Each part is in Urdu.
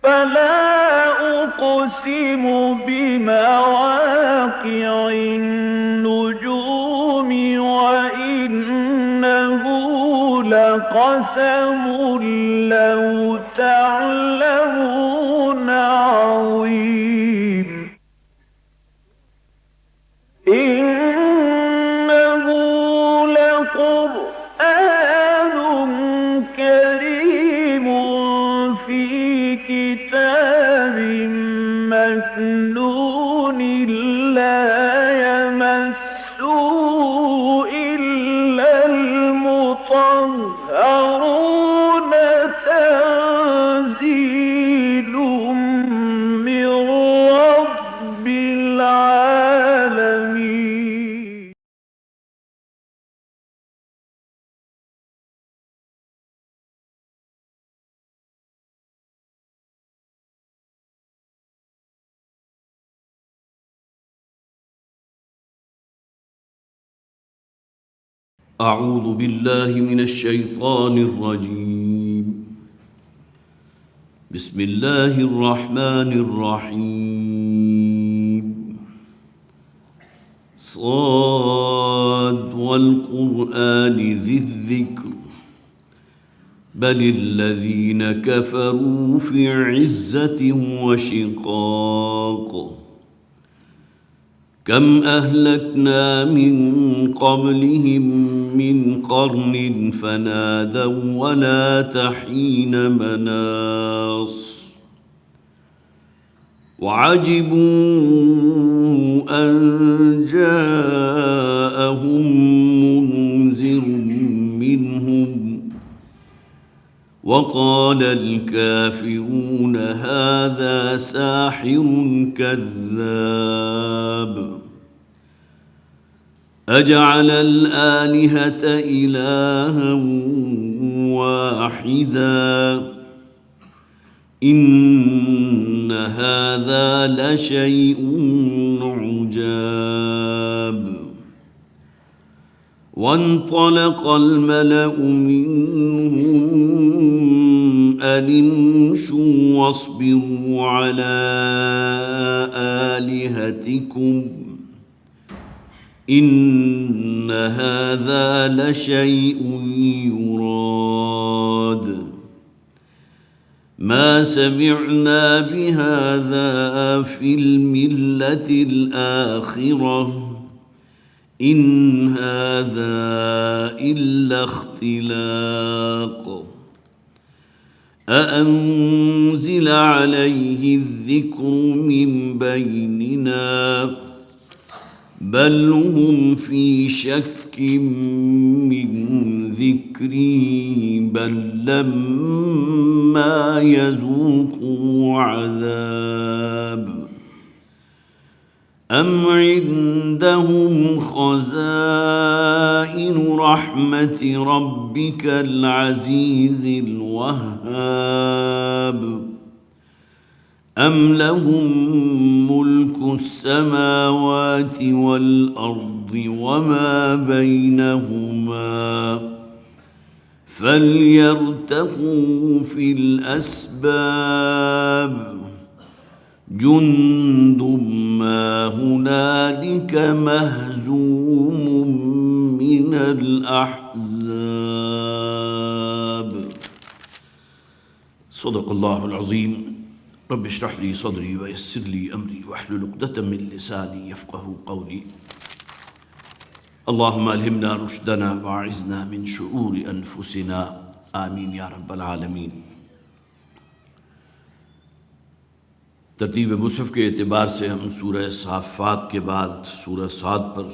فلا أقسم بمواقع النجوم وإنه لقسم لو تعلمون عظيم إنه لقرآن كريم في كتاب مكنون لا يمسه إلا المطهرون تنزيل من رب العالمين. أعوذ بالله من الشيطان الرجيم. بسم الله الرحمن الرحيم. صاد والقرآن ذي الذكر بل الذين كفروا في عزة وشقاق. كم أهلكنا من قبلهم من قرن فنادوا ولا تحين مناص. وعجبوا أن جاءهم منذر منهم وقال الكافرون هذا ساحر كذاب. أجعل الآلهة إلها واحدا إن هذا لشيء عجاب. وانطلق الملأ منهم أن امشوا واصبروا على آلهتكم إن هذا لشيء يراد. ما سمعنا بهذا في الملة الآخرة إن هذا إلا اختلاق. أأنزل عليه الذكر من بيننا بل هم في شك من ذكري بل لما يذوقوا عذاب. أم عندهم خزائن رحمة ربك العزيز الوهاب أم لهم ملك السماوات والأرض وما بينهما فليرتقوا في الأسباب. جند ما هنالك مهزوم من الأحزاب. صدق الله العظيم. رب اشرح لي صدري ويسر لي أمري واحلل عقدة من لساني يفقهوا قولي. اللهم ألهمنا رشدنا وأعذنا من شرور أنفسنا آمین یا رب العالمین. ترتیب مصحف کے اعتبار سے ہم سورہ صافات کے بعد سورہ صاد پر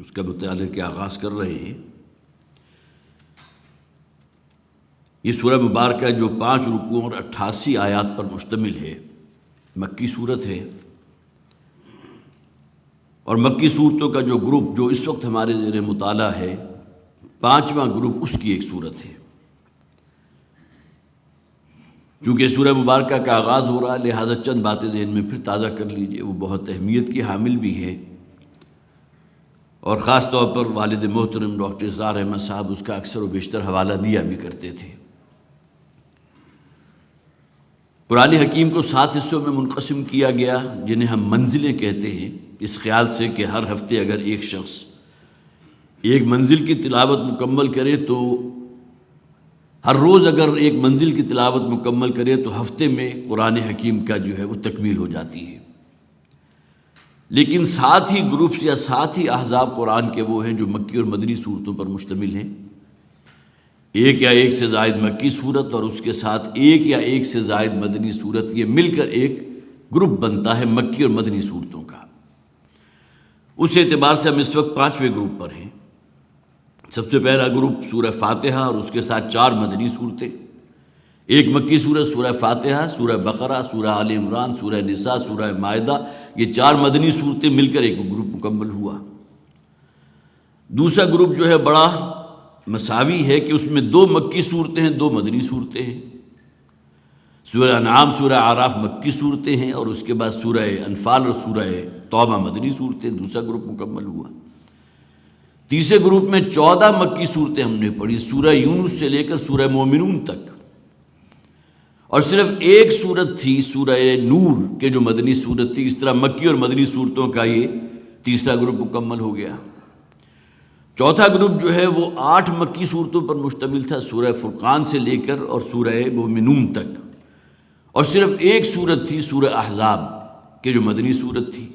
اس کا مطالعے کے آغاز کر رہے ہیں. یہ سورہ مبارکہ جو 5 رکوعوں اور 88 آیات پر مشتمل ہے مکی صورت ہے، اور مکی صورتوں کا جو گروپ جو اس وقت ہمارے زیر مطالعہ ہے 5واں گروپ اس کی ایک صورت ہے. چونکہ سورہ مبارکہ کا آغاز ہو رہا ہے لہٰذا چند باتیں ذہن میں پھر تازہ کر لیجئے، وہ بہت اہمیت کی حامل بھی ہے، اور خاص طور پر والد محترم ڈاکٹر اظہار احمد صاحب اس کا اکثر و بیشتر حوالہ دیا بھی کرتے تھے. قرآن حکیم کو 7 حصوں میں منقسم کیا گیا جنہیں ہم منزلیں کہتے ہیں، اس خیال سے کہ ہر ہفتے اگر ایک شخص ایک منزل کی تلاوت مکمل کرے تو ہر روز اگر ایک منزل کی تلاوت مکمل کرے تو ہفتے میں قرآن حکیم کا جو ہے وہ تکمیل ہو جاتی ہے۔ لیکن 7 ہی گروپس یا 7 ہی احزاب قرآن کے وہ ہیں جو مکی اور مدنی صورتوں پر مشتمل ہیں، ایک یا ایک سے زائد مکی صورت اور اس کے ساتھ ایک یا ایک سے زائد مدنی صورت، یہ مل کر ایک گروپ بنتا ہے مکی اور مدنی صورتوں کا۔ اس اعتبار سے ہم اس وقت 5ویں گروپ پر ہیں۔ سب سے پہلا گروپ سورہ فاتحہ اور اس کے ساتھ 4 مدنی صورتیں، ایک مکی صورت سورہ فاتحہ، سورہ بقرہ، سورہ آل عمران، سورہ نساء، سورہ مائدہ، یہ 4 مدنی صورتیں مل کر ایک گروپ مکمل ہوا۔ دوسرا گروپ جو ہے بڑا مساوی ہے کہ اس میں 2 مکی صورتیں ہیں، 2 مدنی صورتیں ہیں۔ سورہ انعام، سورہ اعراف مکی صورتیں ہیں اور اس کے بعد سورہ انفال اور سورہ توبہ مدنی صورتیں، دوسرا گروپ مکمل ہوا۔ تیسرے گروپ میں 14 مکی صورتیں ہم نے پڑھی، سورہ یونس سے لے کر سورہ مومنون تک، اور صرف ایک صورت تھی سورہ نور کے جو مدنی صورت تھی۔ اس طرح مکی اور مدنی صورتوں کا یہ تیسرا گروپ مکمل ہو گیا۔ چوتھا گروپ جو ہے وہ 8 مکی صورتوں پر مشتمل تھا، سورہ فرقان سے لے کر اور سورہ مومنون تک، اور صرف ایک صورت تھی سورہ احزاب کے جو مدنی صورت تھی۔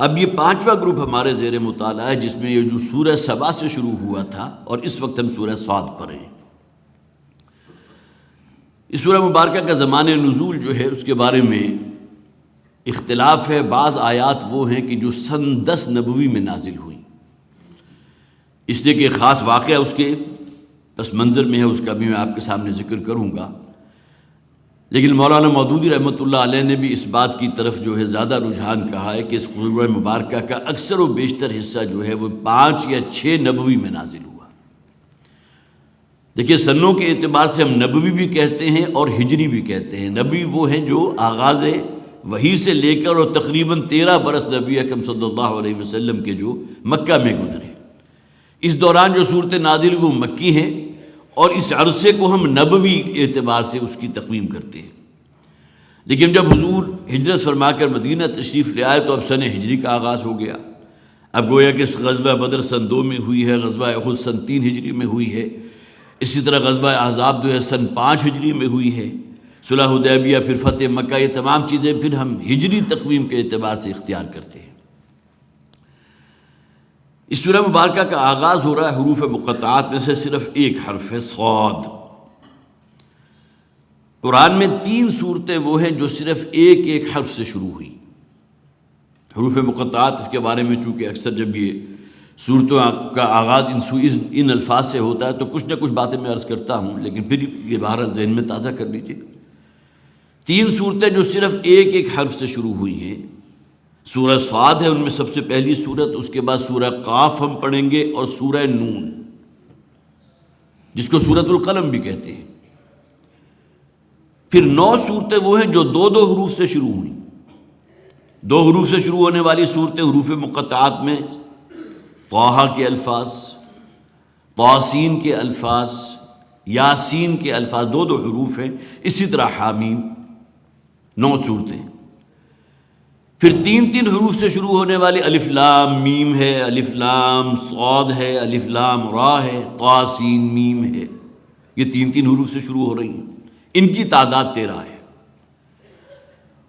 اب یہ 5واں گروپ ہمارے زیر مطالعہ ہے، جس میں یہ جو سورہ سبا سے شروع ہوا تھا اور اس وقت ہم سورہ صاد پر ہیں۔ اس سورہ مبارکہ کا زمان نزول جو ہے اس کے بارے میں اختلاف ہے۔ بعض آیات وہ ہیں کہ جو سن 10 نبوی میں نازل ہوئیں، اس لیے کہ ایک خاص واقعہ اس کے پس منظر میں ہے، اس کا بھی میں آپ کے سامنے ذکر کروں گا۔ لیکن مولانا مودودی رحمۃ اللہ علیہ نے بھی اس بات کی طرف جو ہے زیادہ رجحان کہا ہے کہ اس سورہ مبارکہ کا اکثر و بیشتر حصہ جو ہے وہ 5 یا 6 نبوی میں نازل ہوا۔ دیکھیے سنوں کے اعتبار سے ہم نبوی بھی کہتے ہیں اور ہجری بھی کہتے ہیں۔ نبی وہ ہیں جو آغاز وحی سے لے کر اور تقریباً 13 برس نبی اکرم صلی اللہ علیہ وسلم کے جو مکہ میں گزرے، اس دوران جو صورتیں نازل وہ مکی ہیں، اور اس عرصے کو ہم نبوی اعتبار سے اس کی تقویم کرتے ہیں۔ لیکن جب حضور ہجرت فرما کر مدینہ تشریف لے آئے تو اب سن ہجری کا آغاز ہو گیا۔ اب گویا کہ غزوہ بدر سن 2 میں ہوئی ہے، غزوہ احد سن 3 ہجری میں ہوئی ہے، اسی طرح غزوہ احزاب جو ہے سن 5 ہجری میں ہوئی ہے، صلح حدیبیہ، پھر فتح مکہ، یہ تمام چیزیں پھر ہم ہجری تقویم کے اعتبار سے اختیار کرتے ہیں۔ اس سورہ مبارکہ کا آغاز ہو رہا ہے حروف مقطعات میں سے صرف ایک حرف ہے، صاد۔ قرآن میں 3 صورتیں وہ ہیں جو صرف ایک ایک حرف سے شروع ہوئی۔ حروف مقطعات، اس کے بارے میں چونکہ اکثر جب یہ صورتوں کا آغاز ان الفاظ سے ہوتا ہے تو کچھ نہ کچھ باتیں میں عرض کرتا ہوں، لیکن پھر یہ بہرحال ذہن میں تازہ کر لیجیے۔ 3 صورتیں جو صرف ایک ایک حرف سے شروع ہوئی ہیں، سورہ صاد ہے ان میں سب سے پہلی صورت، اس کے بعد سورہ قاف ہم پڑھیں گے، اور سورہ نون جس کو سورۃ القلم بھی کہتے ہیں۔ پھر 9 صورتیں وہ ہیں جو 2 حروف سے شروع ہوئیں۔ 2 حروف سے شروع ہونے والی صورتیں حروف مقطعات میں طٰہٰ کے الفاظ، طاسین کے الفاظ، یاسین کے الفاظ، 2 حروف ہیں۔ اسی طرح حامیم، 9 صورتیں۔ پھر 3 حروف سے شروع ہونے والی الف لام میم ہے، الف لام صاد ہے، الف لام را ہے، طاسین میم ہے، یہ 3 حروف سے شروع ہو رہی ہیں، ان کی تعداد 13 ہے۔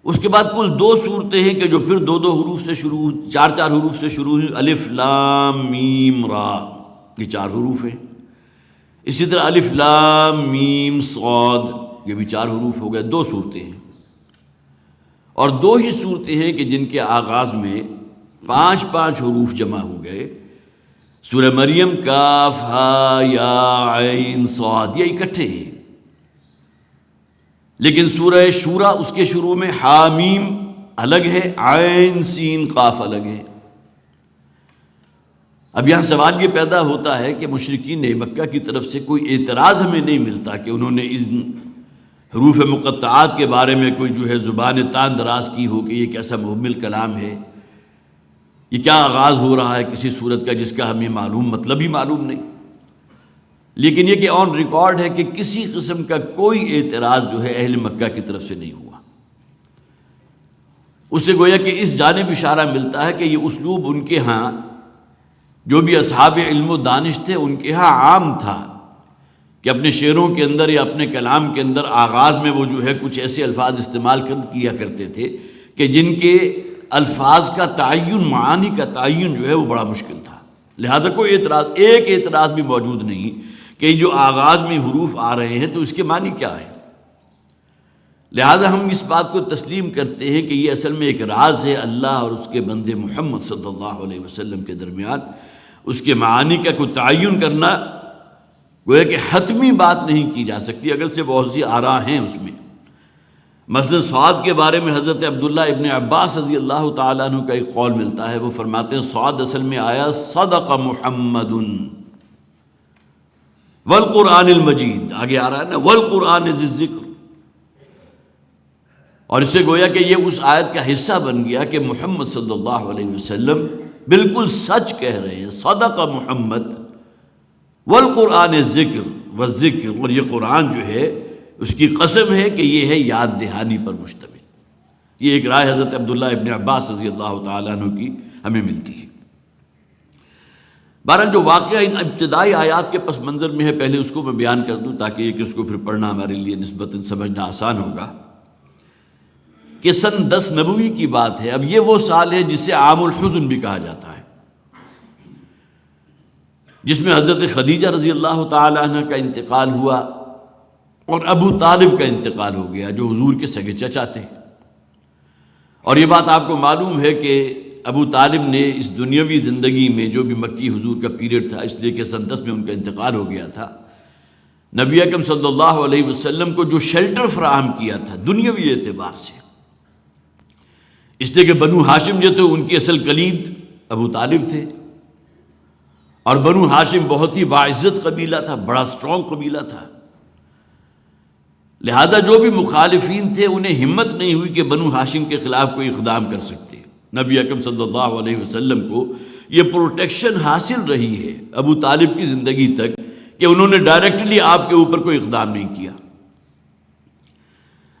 اس کے بعد کل 2 صورتیں ہیں کہ جو پھر 2 حروف سے شروع، 4 حروف سے شروع ہوئی، الف لام میم را، یہ 4 حروف ہیں۔ اسی طرح الف لام میم صاد، یہ بھی 4 حروف ہو گئے، 2 صورتیں ہیں۔ اور 2 ہی صورتیں ہیں کہ جن کے آغاز میں 5 حروف جمع ہو گئے۔ سورہ مریم کاف ہا یا عین صاد، یہ اکٹھے ہیں۔ لیکن سورہ شورا اس کے شروع میں حامیم الگ ہے، عین سین قاف الگ ہے۔ اب یہاں سوال یہ پیدا ہوتا ہے کہ مشرکین مکہ کی طرف سے کوئی اعتراض ہمیں نہیں ملتا کہ انہوں نے ان حروف مقطعات کے بارے میں کوئی جو ہے زبان تان دراز کی ہو کہ یہ کیسا مہمل کلام ہے، یہ کیا آغاز ہو رہا ہے کسی صورت کا جس کا ہمیں معلوم مطلب ہی معلوم نہیں۔ لیکن یہ کہ آن ریکارڈ ہے کہ کسی قسم کا کوئی اعتراض جو ہے اہل مکہ کی طرف سے نہیں ہوا۔ اس سے گویا کہ اس جانب اشارہ ملتا ہے کہ یہ اسلوب ان کے ہاں جو بھی اصحاب علم و دانش تھے ان کے ہاں عام تھا کہ اپنے شعروں کے اندر یا اپنے کلام کے اندر آغاز میں وہ جو ہے کچھ ایسے الفاظ استعمال کیا کرتے تھے کہ جن کے الفاظ کا تعین، معانی کا تعین جو ہے وہ بڑا مشکل تھا۔ لہذا کوئی ایک اعتراض بھی موجود نہیں کہ جو آغاز میں حروف آ رہے ہیں تو اس کے معنی کیا ہے۔ لہذا ہم اس بات کو تسلیم کرتے ہیں کہ یہ اصل میں ایک راز ہے اللہ اور اس کے بندے محمد صلی اللہ علیہ وسلم کے درمیان۔ اس کے معانی کا کوئی تعین کرنا گویا کہ حتمی بات نہیں کی جا سکتی، اگرچہ بہت سی آراء ہیں اس میں۔ مثلا صاد کے بارے میں حضرت عبداللہ ابن عباس رضی اللہ تعالیٰ عنہ کا ایک قول ملتا ہے، وہ فرماتے ہیں صاد اصل میں آیا صدق محمد والقرآن المجید، آگے آ رہا ہے نا والقرآن ذی الذکر، اور اس سے گویا کہ یہ اس آیت کا حصہ بن گیا کہ محمد صلی اللہ علیہ وسلم بالکل سچ کہہ رہے ہیں، صدق محمد والقرآن ذکر والذکر، اور یہ قرآن جو ہے اس کی قسم ہے کہ یہ ہے یاد دہانی پر مشتمل۔ یہ ایک رائے حضرت عبداللہ ابن عباس رضی اللہ تعالیٰ عنہ کی ہمیں ملتی ہے۔ بہرحال جو واقعہ ان ابتدائی آیات کے پس منظر میں ہے پہلے اس کو میں بیان کر دوں تاکہ یہ کہ اس کو پھر پڑھنا ہمارے لیے نسبتاً سمجھنا آسان ہوگا کہ سن 10 نبوی کی بات ہے۔ اب یہ وہ سال ہے جسے عام الحزن بھی کہا جاتا ہے، جس میں حضرت خدیجہ رضی اللہ تعالیٰ عنہ کا انتقال ہوا اور ابو طالب کا انتقال ہو گیا جو حضور کے سگے چچا تھے۔ اور یہ بات آپ کو معلوم ہے کہ ابو طالب نے اس دنیاوی زندگی میں جو بھی مکی حضور کا پیریڈ تھا، اس لیے کہ سن 10 میں ان کا انتقال ہو گیا تھا، نبی اکرم صلی اللہ علیہ وسلم کو جو شیلٹر فراہم کیا تھا دنیاوی اعتبار سے، اس لیے کہ بنو ہاشم جو تھے ان کی اصل کلید ابو طالب تھے، اور بنو ہاشم بہت ہی باعزت قبیلہ تھا، بڑا سٹرونگ قبیلہ تھا۔ لہذا جو بھی مخالفین تھے انہیں ہمت نہیں ہوئی کہ بنو ہاشم کے خلاف کوئی اقدام کر سکتے۔ نبی اکرم صلی اللہ علیہ وسلم کو یہ پروٹیکشن حاصل رہی ہے ابو طالب کی زندگی تک کہ انہوں نے ڈائریکٹلی آپ کے اوپر کوئی اقدام نہیں کیا۔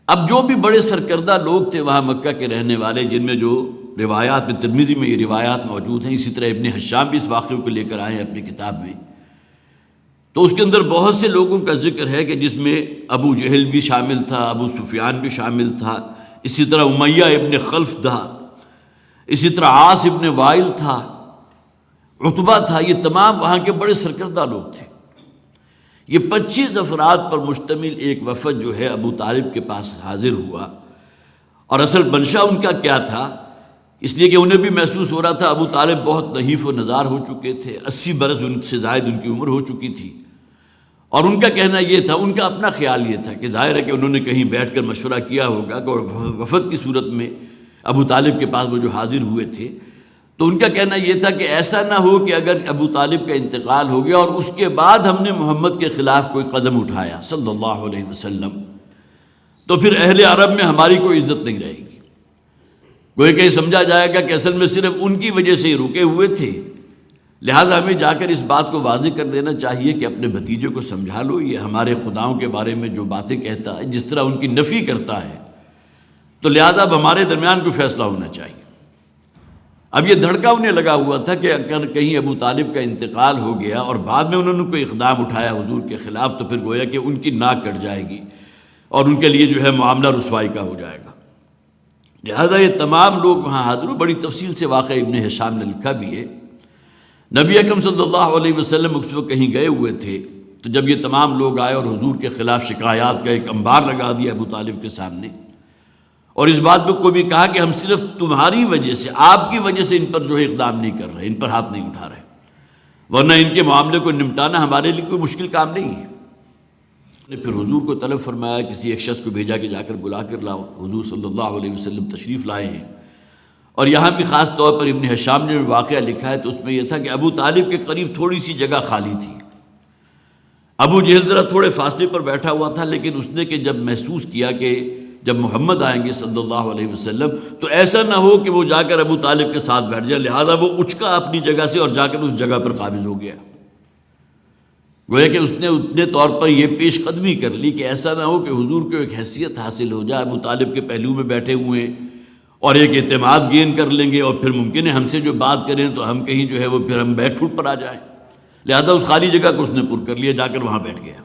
اب جو بھی بڑے سرکردہ لوگ تھے وہاں مکہ کے رہنے والے، جن میں جو روایات میں ترمذی میں یہ روایات موجود ہیں، اسی طرح ابن حشام بھی اس واقعے کو لے کر آئے ہیں اپنی کتاب میں، تو اس کے اندر بہت سے لوگوں کا ذکر ہے کہ جس میں ابو جہل بھی شامل تھا، ابو سفیان بھی شامل تھا، اسی طرح امیہ ابن خلف تھا، اسی طرح عاص ابن وائل تھا، عتبہ تھا، یہ تمام وہاں کے بڑے سرکردہ لوگ تھے۔ یہ 25 افراد پر مشتمل ایک وفد جو ہے ابو طالب کے پاس حاضر ہوا، اور اصل منشا ان کا کیا تھا، اس لیے کہ انہیں بھی محسوس ہو رہا تھا ابو طالب بہت نحیف و نزار ہو چکے تھے، 80 برس ان سے زائد ان کی عمر ہو چکی تھی، اور ان کا کہنا یہ تھا، ان کا اپنا خیال یہ تھا کہ ظاہر ہے کہ انہوں نے کہیں بیٹھ کر مشورہ کیا ہوگا کہ وفد کی صورت میں ابو طالب کے پاس وہ جو حاضر ہوئے تھے، تو ان کا کہنا یہ تھا کہ ایسا نہ ہو کہ اگر ابو طالب کا انتقال ہو گیا اور اس کے بعد ہم نے محمد کے خلاف کوئی قدم اٹھایا صلی اللہ علیہ وسلم، تو پھر اہل عرب میں ہماری کوئی عزت نہیں رہے گی۔ کوئی کہ سمجھا جائے گا کہ اصل میں صرف ان کی وجہ سے ہی رکے ہوئے تھے، لہٰذا ہمیں جا کر اس بات کو واضح کر دینا چاہیے کہ اپنے بھتیجے کو سمجھا لو، یہ ہمارے خداؤں کے بارے میں جو باتیں کہتا ہے، جس طرح ان کی نفی کرتا ہے، تو لہٰذا اب ہمارے درمیان کوئی فیصلہ ہونا چاہیے۔ اب یہ دھڑکا انہیں لگا ہوا تھا کہ اگر کہیں ابو طالب کا انتقال ہو گیا اور بعد میں انہوں نے کوئی اقدام اٹھایا حضور کے خلاف، تو پھر گویا کہ ان کی ناک کٹ جائے گی اور ان کے لیے جو ہے معاملہ رسوائی کا ہو جائے گا۔ لہذا یہ تمام لوگ وہاں حاضر، بڑی تفصیل سے واقعہ ابن حشام نے لکھا بھی ہے۔ نبی اکرم صلی اللہ علیہ وسلم اس وقت کہیں گئے ہوئے تھے، تو جب یہ تمام لوگ آئے اور حضور کے خلاف شکایات کا ایک انبار لگا دیا ابو طالب کے سامنے، اور اس بات کو بھی کہا کہ ہم صرف تمہاری وجہ سے، آپ کی وجہ سے ان پر جو ہے اقدام نہیں کر رہے، ان پر ہاتھ نہیں اٹھا رہے، ورنہ ان کے معاملے کو نمٹانا ہمارے لیے کوئی مشکل کام نہیں ہے۔ نے پھر حضور کو طلب فرمایا، کسی ایک شخص کو بھیجا کہ جا کر بلا کر لاؤ۔ حضور صلی اللہ علیہ وسلم تشریف لائے ہیں، اور یہاں بھی خاص طور پر ابن حشام نے واقعہ لکھا ہے تو اس میں یہ تھا کہ ابو طالب کے قریب تھوڑی سی جگہ خالی تھی۔ ابو جہل ذرا تھوڑے فاصلے پر بیٹھا ہوا تھا، لیکن اس نے کہ جب محسوس کیا کہ جب محمد آئیں گے صلی اللہ علیہ وسلم تو ایسا نہ ہو کہ وہ جا کر ابو طالب کے ساتھ بیٹھ جائے، لہٰذا وہ اچکا اپنی جگہ سے اور جا کر اس جگہ پر قابض ہو گیا۔ گویا کہ اس نے اتنے طور پر یہ پیش قدمی کر لی کہ ایسا نہ ہو کہ حضور کو ایک حیثیت حاصل ہو جائے، ابو طالب کے پہلو میں بیٹھے ہوئے ہیں اور ایک اعتماد گین کر لیں گے، اور پھر ممکن ہے ہم سے جو بات کریں تو ہم کہیں جو ہے وہ پھر ہم بیک فٹ پر آ جائیں۔ لہذا اس خالی جگہ کو اس نے پر کر لیا، جا کر وہاں بیٹھ گیا۔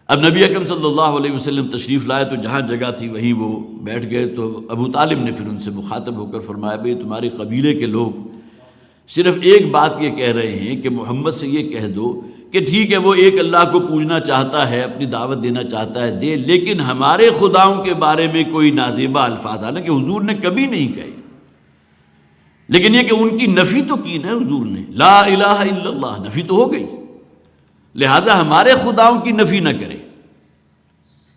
اب نبی اکرم صلی اللہ علیہ وسلم تشریف لائے تو جہاں جگہ تھی وہیں وہ بیٹھ گئے۔ تو ابو طالب نے پھر ان سے مخاطب ہو کر فرمایا، بھئی تمہارے قبیلے کے لوگ صرف ایک بات یہ کہہ رہے ہیں کہ محمد سے یہ کہہ دو کہ ٹھیک ہے وہ ایک اللہ کو پوجنا چاہتا ہے، اپنی دعوت دینا چاہتا ہے دے، لیکن ہمارے خداؤں کے بارے میں کوئی نازیبہ الفاظ، حالانکہ حضور نے کبھی نہیں کہے، لیکن یہ کہ ان کی نفی تو کی نا حضور نے، لا الہ الا اللہ، نفی تو ہو گئی، لہذا ہمارے خداؤں کی نفی نہ کرے،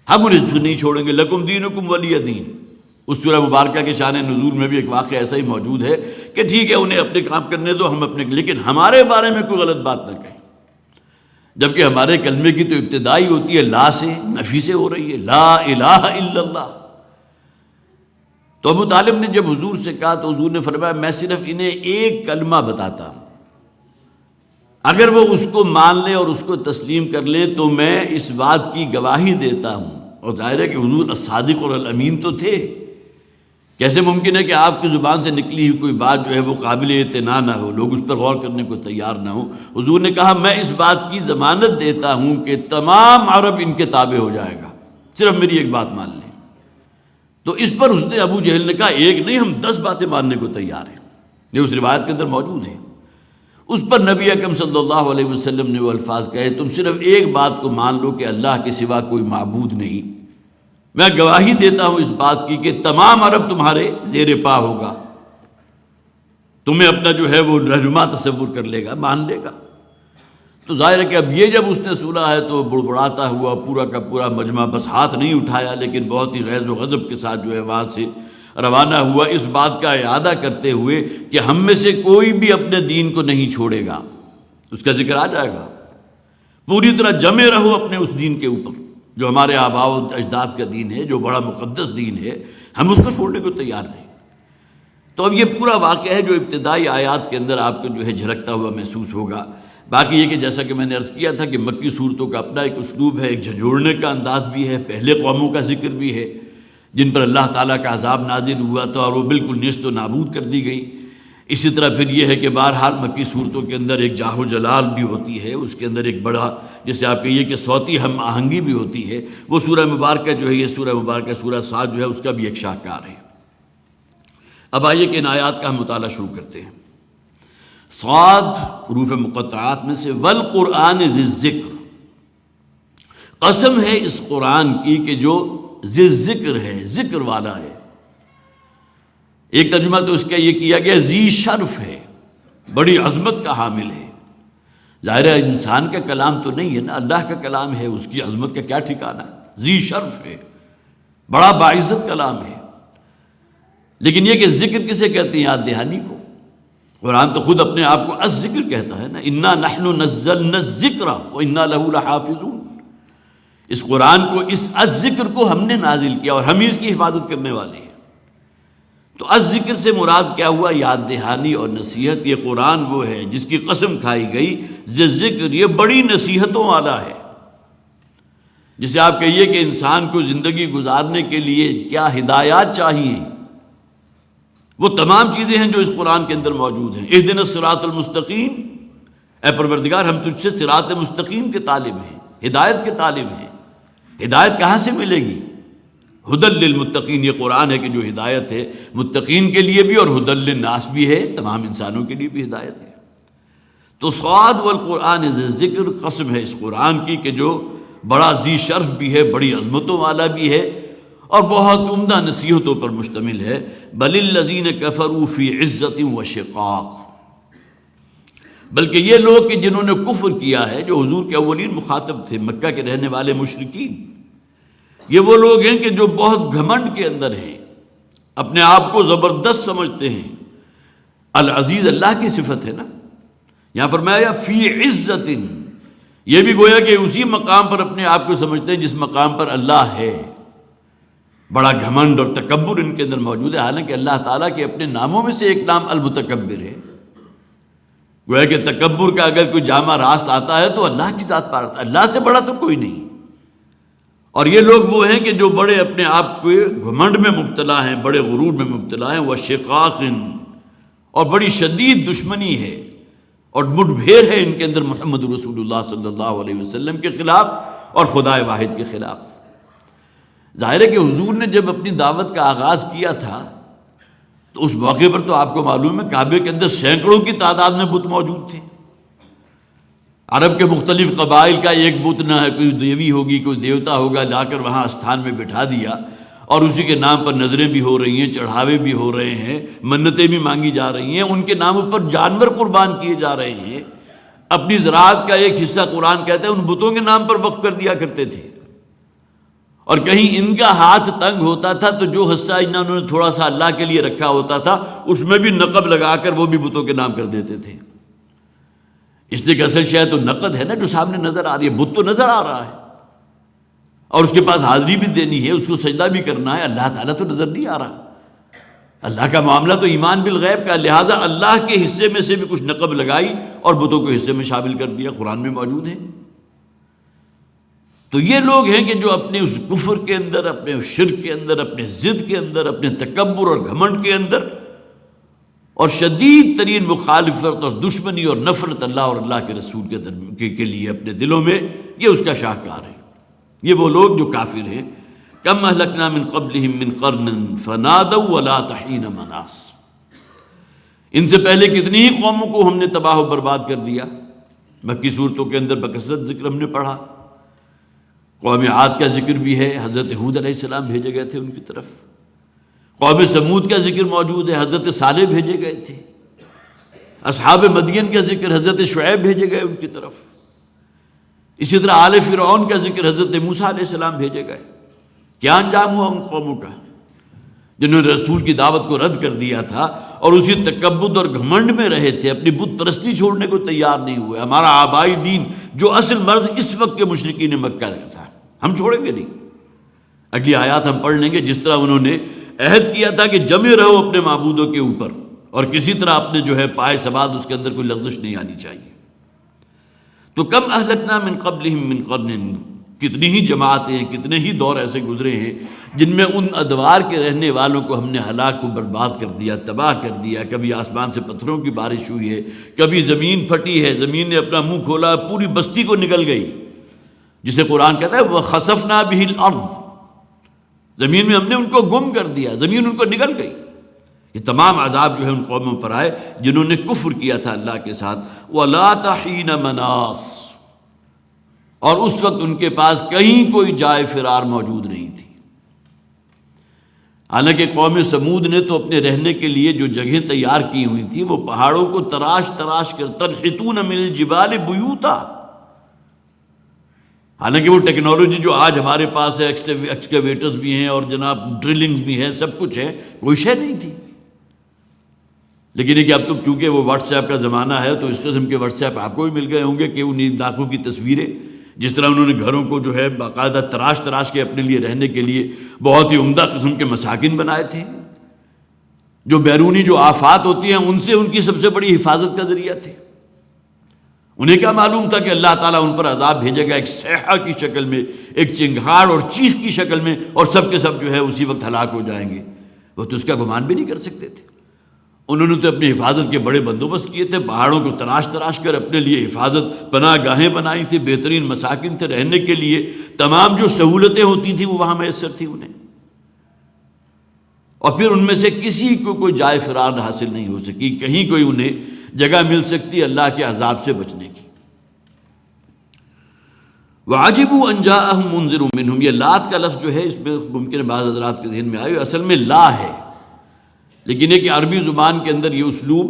ہم انہیں نہیں چھوڑیں گے، لکم دینکم ولی دین۔ اس سورہ مبارکہ کے شان نزول میں بھی ایک واقعہ ایسا ہی موجود ہے کہ ٹھیک ہے انہیں اپنے کام کرنے دو، ہم اپنے، لیکن ہمارے بارے میں کوئی غلط بات نہ کہیں، جبکہ ہمارے کلمے کی تو ابتدائی ہوتی ہے لا سے، نفی سے ہو رہی ہے، لا الہ الا اللہ۔ تو ابو طالب نے جب حضور سے کہا تو حضور نے فرمایا میں صرف انہیں ایک کلمہ بتاتا ہوں، اگر وہ اس کو مان لے اور اس کو تسلیم کر لے تو میں اس بات کی گواہی دیتا ہوں۔ اور ظاہر ہے کہ حضور الصادق اور الامین تو تھے، کیسے ممکن ہے کہ آپ کی زبان سے نکلی ہوئی کوئی بات جو ہے وہ قابل اعتنا نہ ہو، لوگ اس پر غور کرنے کو تیار نہ ہو۔ حضور نے کہا میں اس بات کی ضمانت دیتا ہوں کہ تمام عرب ان کے تابع ہو جائے گا، صرف میری ایک بات مان لیں۔ تو اس پر اس نے ابو جہل نے کہا ایک نہیں ہم 10 باتیں ماننے کو تیار ہیں، یہ اس روایت کے اندر موجود ہے۔ اس پر نبی اکرم صلی اللہ علیہ وسلم نے وہ الفاظ کہے تم صرف ایک بات کو مان لو کہ اللہ کے سوا کوئی معبود نہیں، میں گواہی دیتا ہوں اس بات کی کہ تمام عرب تمہارے زیر پا ہوگا، تمہیں اپنا جو ہے وہ رہنما تصور کر لے گا، مان لے گا۔ تو ظاہر ہے کہ اب یہ جب اس نے سنا ہے تو بڑبڑاتا ہوا پورا کا پورا مجمع بس ہاتھ نہیں اٹھایا، لیکن بہت ہی غیظ و غضب کے ساتھ جو ہے وہاں سے روانہ ہوا، اس بات کا اعادہ کرتے ہوئے کہ ہم میں سے کوئی بھی اپنے دین کو نہیں چھوڑے گا، اس کا ذکر آ جائے گا، پوری طرح جمے رہو اپنے اس دین کے اوپر جو ہمارے آباء و اجداد کا دین ہے، جو بڑا مقدس دین ہے، ہم اس کو چھوڑنے کو تیار نہیں۔ تو اب یہ پورا واقعہ ہے جو ابتدائی آیات کے اندر آپ کو جو ہے جھلکتا ہوا محسوس ہوگا۔ باقی یہ کہ جیسا کہ میں نے عرض کیا تھا کہ مکی صورتوں کا اپنا ایک اسلوب ہے، ایک جھنجھوڑنے کا انداز بھی ہے، پہلے قوموں کا ذکر بھی ہے جن پر اللہ تعالیٰ کا عذاب نازل ہوا تھا اور وہ بالکل نیست و نابود کر دی گئی۔ اسی طرح پھر یہ ہے کہ بہرحال مکی صورتوں کے اندر ایک جاہ و جلال بھی ہوتی ہے، اس کے اندر ایک بڑا جیسے آپ کہیے کہ صوتی ہم آہنگی بھی ہوتی ہے۔ وہ سورہ مبارکہ جو ہے یہ سورہ مبارکہ سورہ صاد جو ہے اس کا بھی ایک شاہکار ہے۔ اب آئیے کہ ان آیات کا ہم مطالعہ شروع کرتے ہیں۔ صاد حروف مقطعات میں سے والقرآن ذی الذکر، قسم ہے اس قرآن کی کہ جو ذی الذکر ہے، ذکر والا ہے۔ ایک ترجمہ تو اس کا یہ کیا گیا ذی شرف ہے، بڑی عظمت کا حامل ہے۔ ظاہر ہے انسان کا کلام تو نہیں ہے نا، اللہ کا کلام ہے، اس کی عظمت کا کیا ٹھکانہ، ذی شرف ہے، بڑا باعزت کلام ہے۔ لیکن یہ کہ ذکر کسے کہتے ہیں؟ یاد دہانی کو۔ قرآن تو خود اپنے آپ کو الذکر کہتا ہے نا، انا نحن نزلنا الذکر وانا لہ لحافظون۔ اس قرآن کو، اس الذکر کو ہم نے نازل کیا اور ہم ہی اس کی حفاظت کرنے والے ہیں۔ تو الذکر سے مراد کیا ہوا؟ یاد دہانی اور نصیحت۔ یہ قرآن وہ ہے جس کی قسم کھائی گئی ذی ذکر، یہ بڑی نصیحتوں والا ہے۔ جسے آپ کہیے کہ انسان کو زندگی گزارنے کے لیے کیا ہدایات چاہیے، وہ تمام چیزیں ہیں جو اس قرآن کے اندر موجود ہیں۔ اہدنا الصراط المستقیم، اے پروردگار ہم تجھ سے صراط مستقیم کے طالب ہیں، ہدایت کے طالب ہیں۔ ہدایت کہاں سے ملے گی؟ ہدی للمتقین، یہ قرآن ہے کہ جو ہدایت ہے متقین کے لیے بھی اور ہدی للناس بھی ہے، تمام انسانوں کے لیے بھی ہدایت ہے۔ تو صاد والقرآن ذی الذکر، قسم ہے اس قرآن کی کہ جو بڑا ذی شرف بھی ہے، بڑی عظمتوں والا بھی ہے اور بہت عمدہ نصیحتوں پر مشتمل ہے۔ بل الذین کفروا فی عزت و شقاق، بلکہ یہ لوگ کہ جنہوں نے کفر کیا ہے، جو حضور کے اولین مخاطب تھے، مکہ کے رہنے والے مشرکین، یہ وہ لوگ ہیں کہ جو بہت گھمنڈ کے اندر ہیں، اپنے آپ کو زبردست سمجھتے ہیں۔ العزیز اللہ کی صفت ہے نا، یہاں فرمایا فی عزت، یہ بھی گویا کہ اسی مقام پر اپنے آپ کو سمجھتے ہیں جس مقام پر اللہ ہے۔ بڑا گھمنڈ اور تکبر ان کے اندر موجود ہے، حالانکہ اللہ تعالیٰ کے اپنے ناموں میں سے ایک نام المتکبر ہے۔ گویا کہ تکبر کا اگر کوئی جامع راست آتا ہے تو اللہ کی ذات پر آتا ہے، اللہ سے بڑا تو کوئی نہیں۔ اور یہ لوگ وہ ہیں کہ جو بڑے اپنے آپ کو گھمنڈ میں مبتلا ہیں، بڑے غرور میں مبتلا ہیں، وہ شقاق، اور بڑی شدید دشمنی ہے اور مٹ بھیڑ ہے ان کے اندر محمد رسول اللہ صلی اللہ علیہ وسلم کے خلاف اور خدا واحد کے خلاف۔ ظاہر ہے کہ حضور نے جب اپنی دعوت کا آغاز کیا تھا تو اس موقع پر تو آپ کو معلوم ہے کعبے کے اندر سینکڑوں کی تعداد میں بت موجود تھے۔ عرب کے مختلف قبائل کا ایک بت نہ ہے، کوئی دیوی ہوگی، کوئی دیوتا ہوگا، لا کر وہاں استھان میں بٹھا دیا اور اسی کے نام پر نظریں بھی ہو رہی ہیں، چڑھاوے بھی ہو رہے ہیں، منتیں بھی مانگی جا رہی ہیں، ان کے ناموں پر جانور قربان کیے جا رہے ہیں۔ اپنی زراعت کا ایک حصہ قرآن کہتا ہے ان بتوں کے نام پر وقف کر دیا کرتے تھے، اور کہیں ان کا ہاتھ تنگ ہوتا تھا تو جو حصہ انہوں نے تھوڑا سا اللہ کے لیے رکھا ہوتا تھا اس میں بھی نقب لگا کر وہ بھی بتوں کے نام کر دیتے تھے۔ اس لیے کہ اصل شے تو نقد ہے نا، جو سامنے نظر آ رہی ہے، بت تو نظر آ رہا ہے اور اس کے پاس حاضری بھی دینی ہے، اس کو سجدہ بھی کرنا ہے، اللہ تعالیٰ تو نظر نہیں آ رہا۔ اللہ کا معاملہ تو ایمان بالغیب کا، لہٰذا اللہ کے حصے میں سے بھی کچھ نقب لگائی اور بتوں کو حصے میں شامل کر دیا، قرآن میں موجود ہے۔ تو یہ لوگ ہیں کہ جو اپنے اس کفر کے اندر، اپنے اس شرک کے اندر، اپنے ضد کے اندر، اپنے تکبر اور گھمنڈ کے اندر اور شدید ترین مخالفت اور دشمنی اور نفرت اللہ اور اللہ کے رسول کے لیے اپنے دلوں میں، یہ اس کا شاہکار ہے۔ یہ وہ لوگ جو کافر ہیں۔ کم اہلکنا من قبلہم من قرن فنادوا ولا تحین مناص، ان سے پہلے کتنی ہی قوموں کو ہم نے تباہ و برباد کر دیا۔ مکی صورتوں کے اندر بکثرت ذکر ہم نے پڑھا۔ قوم عاد کا ذکر بھی ہے، حضرت ہود علیہ السلام بھیجے گئے تھے ان کی طرف۔ قوم سمود کا ذکر موجود ہے، حضرت صالح بھیجے گئے تھے۔ اصحاب مدین کا ذکر، حضرت شعیب بھیجے گئے ان کی طرف۔ اسی طرح آل فرعون کا ذکر، حضرت موسیٰ علیہ السلام بھیجے گئے۔ کیا انجام ہوا ان قوموں کا جنہوں نے رسول کی دعوت کو رد کر دیا تھا اور اسی تکبر اور گھمنڈ میں رہے تھے، اپنی بت پرستی چھوڑنے کو تیار نہیں ہوئے۔ ہمارا آبائی دین جو اصل مرض اس وقت کے مشرکین مکہ کا تھا، ہم چھوڑیں گے نہیں۔ اگلی آیات ہم پڑھ لیں گے، جس طرح انہوں نے عہد کیا تھا کہ جمے رہو اپنے معبودوں کے اوپر اور کسی طرح اپنے جو ہے پائے سباد اس کے اندر کوئی لغزش نہیں آنی چاہیے۔ تو کم اہلکنا من قبلہم من قرن، کتنی ہی جماعتیں ہیں، کتنے ہی دور ایسے گزرے ہیں جن میں ان ادوار کے رہنے والوں کو ہم نے ہلاک و برباد کر دیا، تباہ کر دیا۔ کبھی آسمان سے پتھروں کی بارش ہوئی ہے، کبھی زمین پھٹی ہے، زمین نے اپنا منہ کھولا، پوری بستی کو نگل گئی، جسے قرآن کہتا ہے وَخَسَفْنَا بِهِ الْأَرْض، زمین میں ہم نے ان کو گم کر دیا، زمین ان کو نگل گئی۔ یہ تمام عذاب جو ہے ان قوموں پر آئے جنہوں نے کفر کیا تھا اللہ کے ساتھ۔ وَلَا تَحِينَ مَنَاص، اور اس وقت ان کے پاس کہیں کوئی جائے فرار موجود نہیں تھی۔ حالانکہ قوم سمود نے تو اپنے رہنے کے لیے جو جگہیں تیار کی ہوئی تھی وہ پہاڑوں کو تراش تراش کر تنحتون من الجبال بیوتا، حالانکہ وہ ٹیکنالوجی جو آج ہمارے پاس ہے، ایکسکیویٹرز بھی ہیں اور جناب ڈرلنگز بھی ہیں، سب کچھ ہے، کوئی شے نہیں تھی۔ لیکن یہ کہ اب تو چونکہ وہ واٹس ایپ کا زمانہ ہے تو اس قسم کے واٹس ایپ آپ کو بھی مل گئے ہوں گے کہ ان علاقوں کی تصویریں، جس طرح انہوں نے گھروں کو جو ہے باقاعدہ تراش تراش کے اپنے لیے رہنے کے لیے بہت ہی عمدہ قسم کے مساکن بنائے تھے، جو بیرونی جو آفات ہوتی ہیں ان سے ان کی سب سے بڑی حفاظت کا ذریعہ تھے۔ انہیں کیا معلوم تھا کہ اللہ تعالیٰ ان پر عذاب بھیجے گا ایک صیحہ کی شکل میں، ایک چنگھاڑ اور چیخ کی شکل میں، اور سب کے سب جو ہے اسی وقت ہلاک ہو جائیں گے۔ وہ تو اس کا گمان بھی نہیں کر سکتے تھے۔ انہوں نے تو اپنی حفاظت کے بڑے بندوبست کیے تھے، پہاڑوں کو تراش تراش کر اپنے لیے حفاظت پناہ گاہیں بنائی تھی، بہترین مساکن تھے رہنے کے لیے، تمام جو سہولتیں ہوتی تھیں وہ وہاں میسر تھی انہیں، اور پھر ان میں سے کسی کو کوئی جائے فرار حاصل نہیں ہو سکی، کہیں کوئی انہیں جگہ مل سکتی اللہ کے عذاب سے بچنے کی۔ وَعَجِبُوا أَن جَاءَهُم مُنذِرٌ مِّنْهُمْ، یہ لات کا لفظ جو ہے اس میں ممکن ہے بعض حضرات کے ذہن میں آئے، اصل میں لا ہے، لیکن یہ کہ عربی زبان کے اندر یہ اسلوب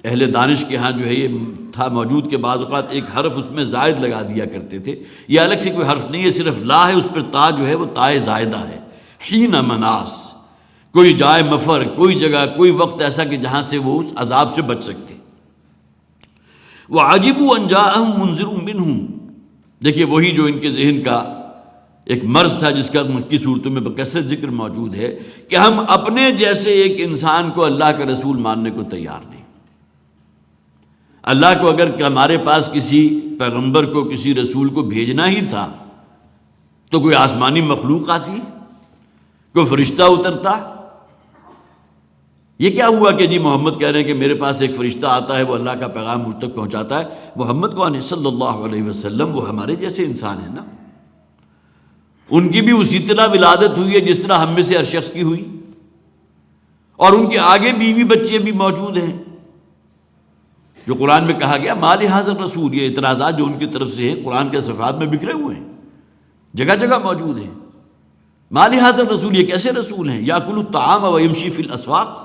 اہل دانش کے ہاں جو ہے یہ تھا موجود کہ بعض اوقات ایک حرف اس میں زائد لگا دیا کرتے تھے۔ یہ الگ سے کوئی حرف نہیں ہے، صرف لا ہے، اس پر تا جو ہے وہ تائے زائدہ ہے۔ حین مناس، کوئی جائے مفر، کوئی جگہ، کوئی وقت ایسا کہ جہاں سے وہ اس عذاب سے بچ سکتے۔ وَعَجِبُوا أَن جَاءَهُم مُنذِرٌ مِّنْهُمْ، دیکھیے وہی جو ان کے ذہن کا ایک مرض تھا جس کا مکی صورتوں میں بکثرت ذکر موجود ہے کہ ہم اپنے جیسے ایک انسان کو اللہ کا رسول ماننے کو تیار نہیں۔ اللہ کو اگر ہمارے پاس کسی پیغمبر کو کسی رسول کو بھیجنا ہی تھا تو کوئی آسمانی مخلوق آتی، کوئی فرشتہ اترتا؟ یہ کیا ہوا کہ جی محمد کہہ رہے ہیں کہ میرے پاس ایک فرشتہ آتا ہے، وہ اللہ کا پیغام مجھ تک پہنچاتا ہے؟ محمد کون ہے صلی اللہ علیہ وسلم؟ وہ ہمارے جیسے انسان ہیں نا، ان کی بھی اسی طرح ولادت ہوئی ہے جس طرح ہم میں سے ہر شخص کی ہوئی، اور ان کے آگے بیوی بچے بھی موجود ہیں، جو قرآن میں کہا گیا ما لہذا الرسول۔ یہ اعتراضات جو ان کی طرف سے ہیں قرآن کے صفحات میں بکھرے ہوئے ہیں، جگہ جگہ موجود ہیں۔ ما لہذا الرسول، یہ کیسے رسول ہیں؟ یاکل الطعام ویمشی فی الاسواق،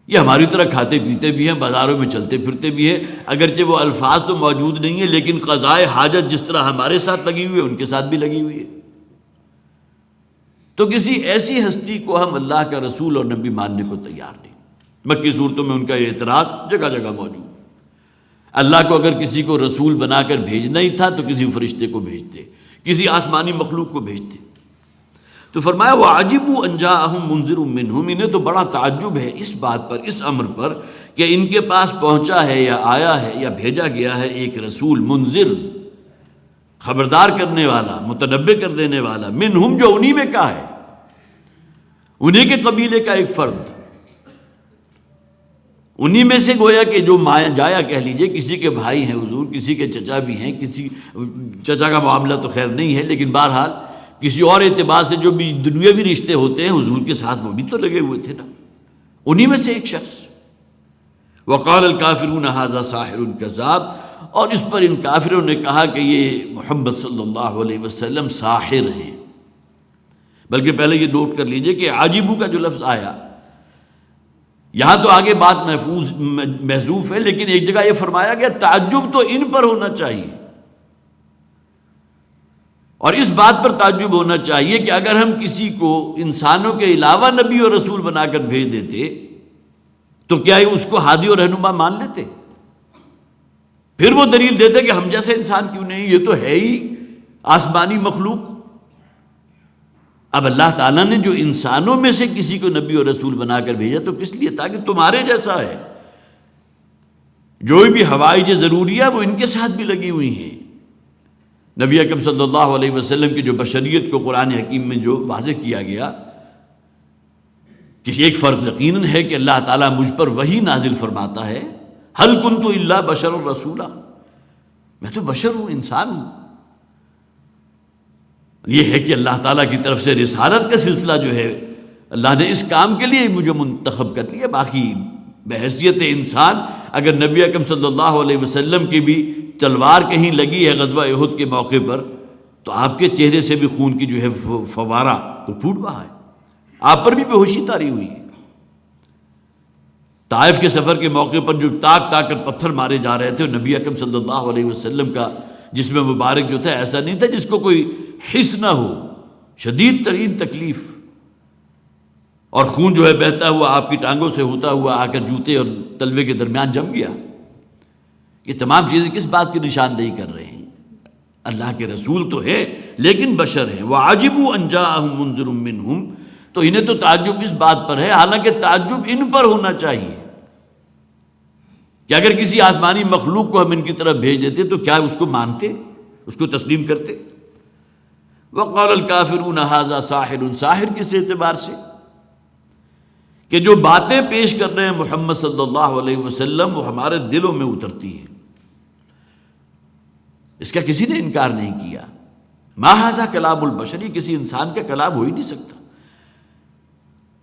یہ ہماری طرح کھاتے پیتے بھی ہیں، بازاروں میں چلتے پھرتے بھی ہیں، اگرچہ وہ الفاظ تو موجود نہیں ہیں لیکن قضائے حاجت جس طرح ہمارے ساتھ لگی ہوئی ہے ان کے ساتھ بھی لگی ہوئی ہے۔ تو کسی ایسی ہستی کو ہم اللہ کا رسول اور نبی ماننے کو تیار نہیں۔ مکی صورتوں میں ان کا یہ اعتراض جگہ جگہ موجود۔ اللہ کو اگر کسی کو رسول بنا کر بھیجنا ہی تھا تو کسی فرشتے کو بھیجتے، کسی آسمانی مخلوق کو بھیجتے۔ تو فرمایا وَعَجِبُوا أَن جَاءَهُم مُنذِرٌ مِّنْهُمْ، انہیں تو بڑا تعجب ہے اس بات پر، اس امر پر کہ ان کے پاس پہنچا ہے یا آیا ہے یا بھیجا گیا ہے ایک رسول، منذر، خبردار کرنے والا، متنبہ کر دینے والا، منہم، جو انہی میں کا ہے، انہی کے قبیلے کا ایک فرد، انہی میں سے گویا کہ جو مایا جایا کہہ لیجئے، کسی کے بھائی ہیں حضور، کسی کے چچا بھی ہیں، کسی چچا کا معاملہ تو خیر نہیں ہے لیکن بہرحال کسی اور اعتبار سے جو بھی دنیاوی رشتے ہوتے ہیں حضور کے ساتھ وہ بھی تو لگے ہوئے تھے نا، انہی میں سے ایک شخص۔ وقال الکافرون ھذا ساحر کذاب، اور اس پر ان کافروں نے کہا کہ یہ محمد صلی اللہ علیہ وسلم ساحر ہیں۔ بلکہ پہلے یہ نوٹ کر لیجئے کہ عاجبو کا جو لفظ آیا یہاں تو آگے بات محذوف ہے، لیکن ایک جگہ یہ فرمایا گیا تعجب تو ان پر ہونا چاہیے، اور اس بات پر تعجب ہونا چاہیے کہ اگر ہم کسی کو انسانوں کے علاوہ نبی اور رسول بنا کر بھیج دیتے تو کیا اس کو ہادی اور رہنما مان لیتے؟ پھر وہ دلیل دیتے کہ ہم جیسے انسان کیوں نہیں، یہ تو ہے ہی آسمانی مخلوق۔ اب اللہ تعالیٰ نے جو انسانوں میں سے کسی کو نبی اور رسول بنا کر بھیجا تو کس لیے؟ تاکہ تمہارے جیسا ہے، جو بھی حوائج ضروریہ وہ ان کے ساتھ بھی لگی ہوئی ہیں۔ نبی اکرم صلی اللہ علیہ وسلم کی جو بشریت کو قرآن حکیم میں جو واضح کیا گیا، کسی ایک فرق یقیناً ہے کہ اللہ تعالیٰ مجھ پر وحی نازل فرماتا ہے، ہل کنت الا بشر رسولا، میں تو بشر ہوں، انسان ہوں۔ یہ ہے کہ اللہ تعالیٰ کی طرف سے رسالت کا سلسلہ جو ہے اللہ نے اس کام کے لیے مجھے منتخب کر لیا، باقی بحیثیت انسان اگر نبی اکرم صلی اللہ علیہ وسلم کی بھی تلوار کہیں لگی ہے غزوہ احد کے موقع پر تو آپ کے چہرے سے بھی خون کی جو ہے فوارہ وہ پھوٹ رہا ہے، آپ پر بھی بے ہوشی طاری ہوئی ہے۔ طائف کے سفر کے موقع پر جو تاک تاک کر پتھر مارے جا رہے تھے، نبی اکرم صلی اللہ علیہ وسلم کا جسم مبارک جو تھا ایسا نہیں تھا جس کو کوئی حس نہ ہو، شدید ترین تکلیف، اور خون جو ہے بہتا ہوا آپ کی ٹانگوں سے ہوتا ہوا آ کر جوتے اور تلوے کے درمیان جم گیا۔ یہ تمام چیزیں کس بات کی نشاندہی کر رہے ہیں؟ اللہ کے رسول تو ہے لیکن بشر ہیں۔ وَعَجِبُوا أَن جَاءَهُم مُنذِرٌ مِّنْهُمْ، تو انہیں تو تعجب اس بات پر ہے، حالانکہ تعجب ان پر ہونا چاہیے کہ اگر کسی آسمانی مخلوق کو ہم ان کی طرف بھیج دیتے تو کیا اس کو مانتے، اس کو تسلیم کرتے؟ وَقَالَ الْكَافِرُونَ هَذَا سَاحِرٌ، ساحر کس اعتبار سے کہ جو باتیں پیش کر رہے ہیں محمد صلی اللہ علیہ وسلم وہ ہمارے دلوں میں اترتی ہیں، اس کا کسی نے انکار نہیں کیا۔ ما ھذا کلام البشر، یہ کسی انسان کا کلام ہو ہی نہیں سکتا۔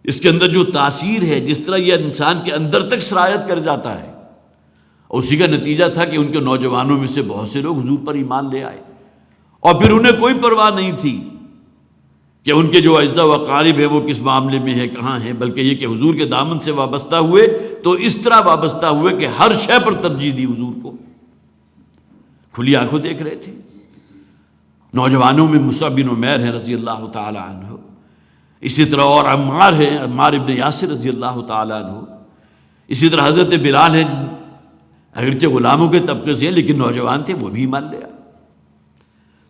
اس کے اندر جو تاثیر ہے، جس طرح یہ انسان کے اندر تک سرایت کر جاتا ہے، اور اسی کا نتیجہ تھا کہ ان کے نوجوانوں میں سے بہت سے لوگ حضور پر ایمان لے آئے، اور پھر انہیں کوئی پرواہ نہیں تھی کہ ان کے جو اعزا و اقارب ہے وہ کس معاملے میں ہے، کہاں ہیں، بلکہ یہ کہ حضور کے دامن سے وابستہ ہوئے تو اس طرح وابستہ ہوئے کہ ہر شے پر ترجیح دی حضور کو، کھلی آنکھوں دیکھ رہے تھے۔ نوجوانوں میں مصعب بن عمیر ہیں رضی اللہ تعالی عنہ، اسی طرح اور عمار ہیں، عمار ابن یاسر رضی اللہ تعالی عنہ، اسی طرح حضرت بلال ہیں، اگرچہ غلاموں کے طبقے سے ہیں لیکن نوجوان تھے، وہ بھی ایمان لیا۔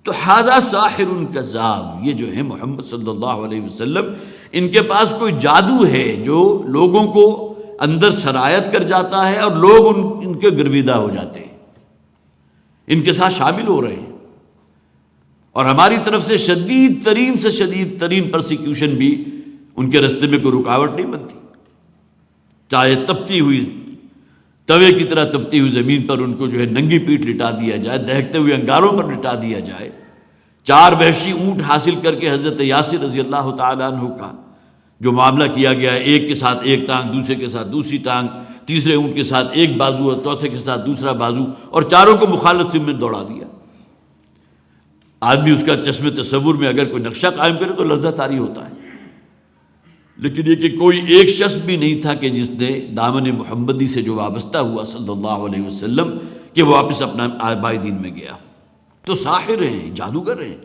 تو ھذا ساحر کذاب، یہ جو ہے محمد صلی اللہ علیہ وسلم، ان کے پاس کوئی جادو ہے جو لوگوں کو اندر سرایت کر جاتا ہے اور لوگ ان کے گرویدہ ہو جاتے ہیں، ان کے ساتھ شامل ہو رہے ہیں، اور ہماری طرف سے شدید ترین پرسیکیوشن بھی ان کے راستے میں کوئی رکاوٹ نہیں بنتی، چاہے تپتی ہوئی توے کی طرح تپتی ہوئی زمین پر ان کو جو ہے ننگی پیٹھ لٹا دیا جائے، دہکتے ہوئے انگاروں پر لٹا دیا جائے، 4 وحشی اونٹ حاصل کر کے حضرت یاسر رضی اللہ تعالیٰ عنہ کا جو معاملہ کیا گیا ہے، ایک کے ساتھ ایک ٹانگ، دوسرے کے ساتھ دوسری ٹانگ، تیسرے اونٹ کے ساتھ ایک بازو اور چوتھے کے ساتھ دوسرا بازو، اور چاروں کو مخالف سمت میں دوڑا دیا۔ آدمی اس کا چشم تصور میں اگر کوئی نقشہ قائم کرے تو لرزہ طاری ہوتا ہے، لیکن یہ کہ کوئی ایک شخص بھی نہیں تھا کہ جس نے دامن محمدی سے جو وابستہ ہوا صلی اللہ علیہ وسلم کہ وہ واپس اپنا آبائی دین میں گیا۔ تو ساحر ہیں، جادوگر ہیں،